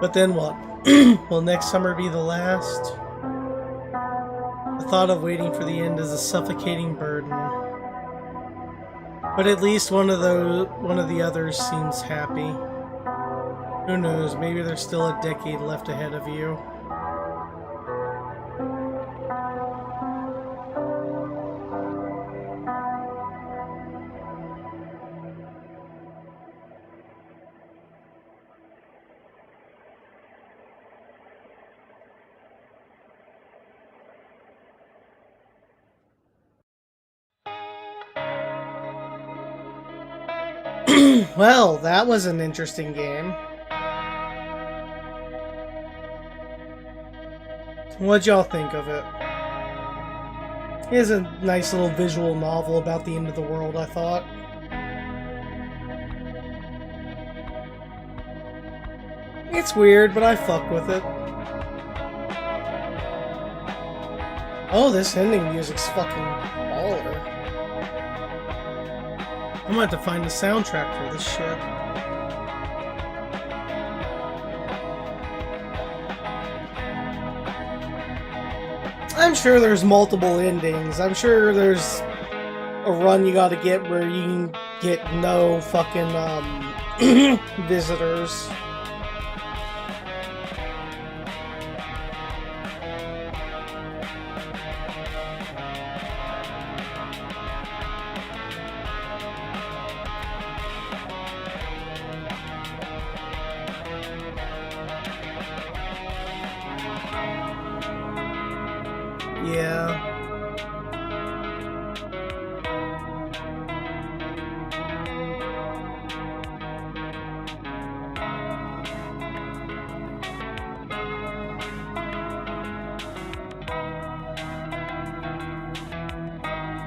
But then what? Will next summer be the last? The thought of waiting for the end is a suffocating burden. But at least one of the others seems happy. Who knows, maybe there's still a decade left ahead of you. Well, that was an interesting game. What'd y'all think of it? It is a nice little visual novel about the end of the world, I thought. It's weird, but I fuck with it. Oh, this ending music's fucking baller. I'm gonna have to find the soundtrack for this shit. I'm sure there's multiple endings. I'm sure there's a run you gotta get where you can get no fucking, visitors. Yeah.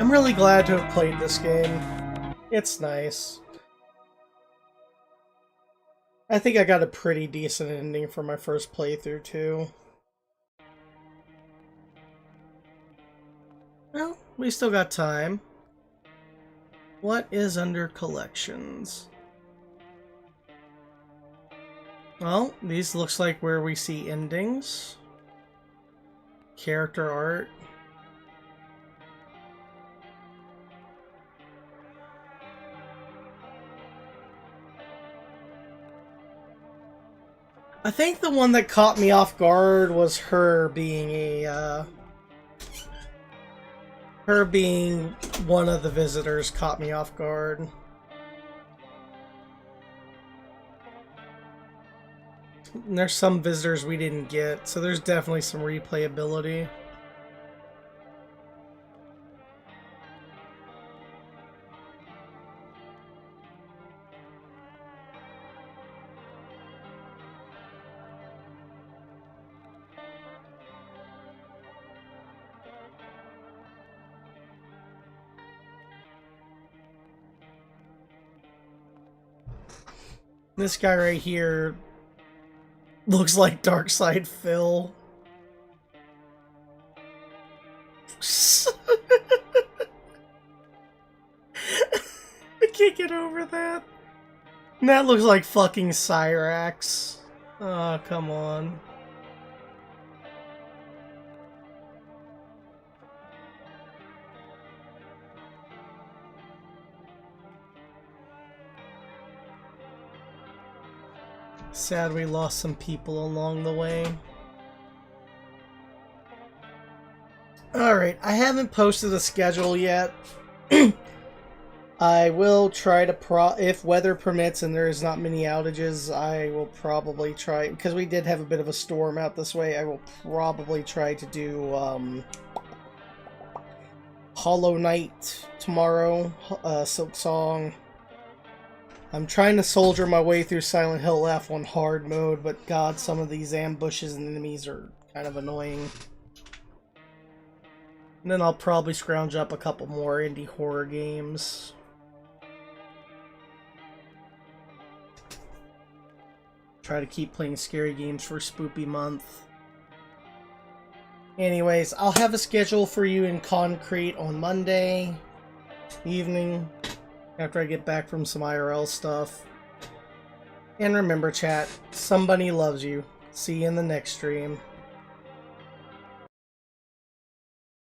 I'm really glad to have played this game. It's nice. I think I got a pretty decent ending for my first playthrough, too. Well, we still got time. What is under collections? Well, these looks like where we see endings. Character art. I think the one that caught me off guard was her being a, her being one of the visitors caught me off guard. And there's some visitors we didn't get, so there's definitely some replayability. This guy right here looks like Darkside Phil. I can't get over that. And that looks like fucking Cyrax. Oh, come on. Sad we lost some people along the way. Alright, I haven't posted a schedule yet. I will try to if weather permits and there's not many outages, I will probably try, because we did have a bit of a storm out this way, I will probably try to do Hollow Knight tomorrow, Silksong. I'm trying to soldier my way through Silent Hill F on hard mode, but god, some of these ambushes and enemies are kind of annoying. And then I'll probably scrounge up a couple more indie horror games. Try to keep playing scary games for Spoopy Month. Anyways, I'll have a schedule for you in concrete on Monday evening, after I get back from some IRL stuff. And remember, chat, somebody loves you. See you in the next stream.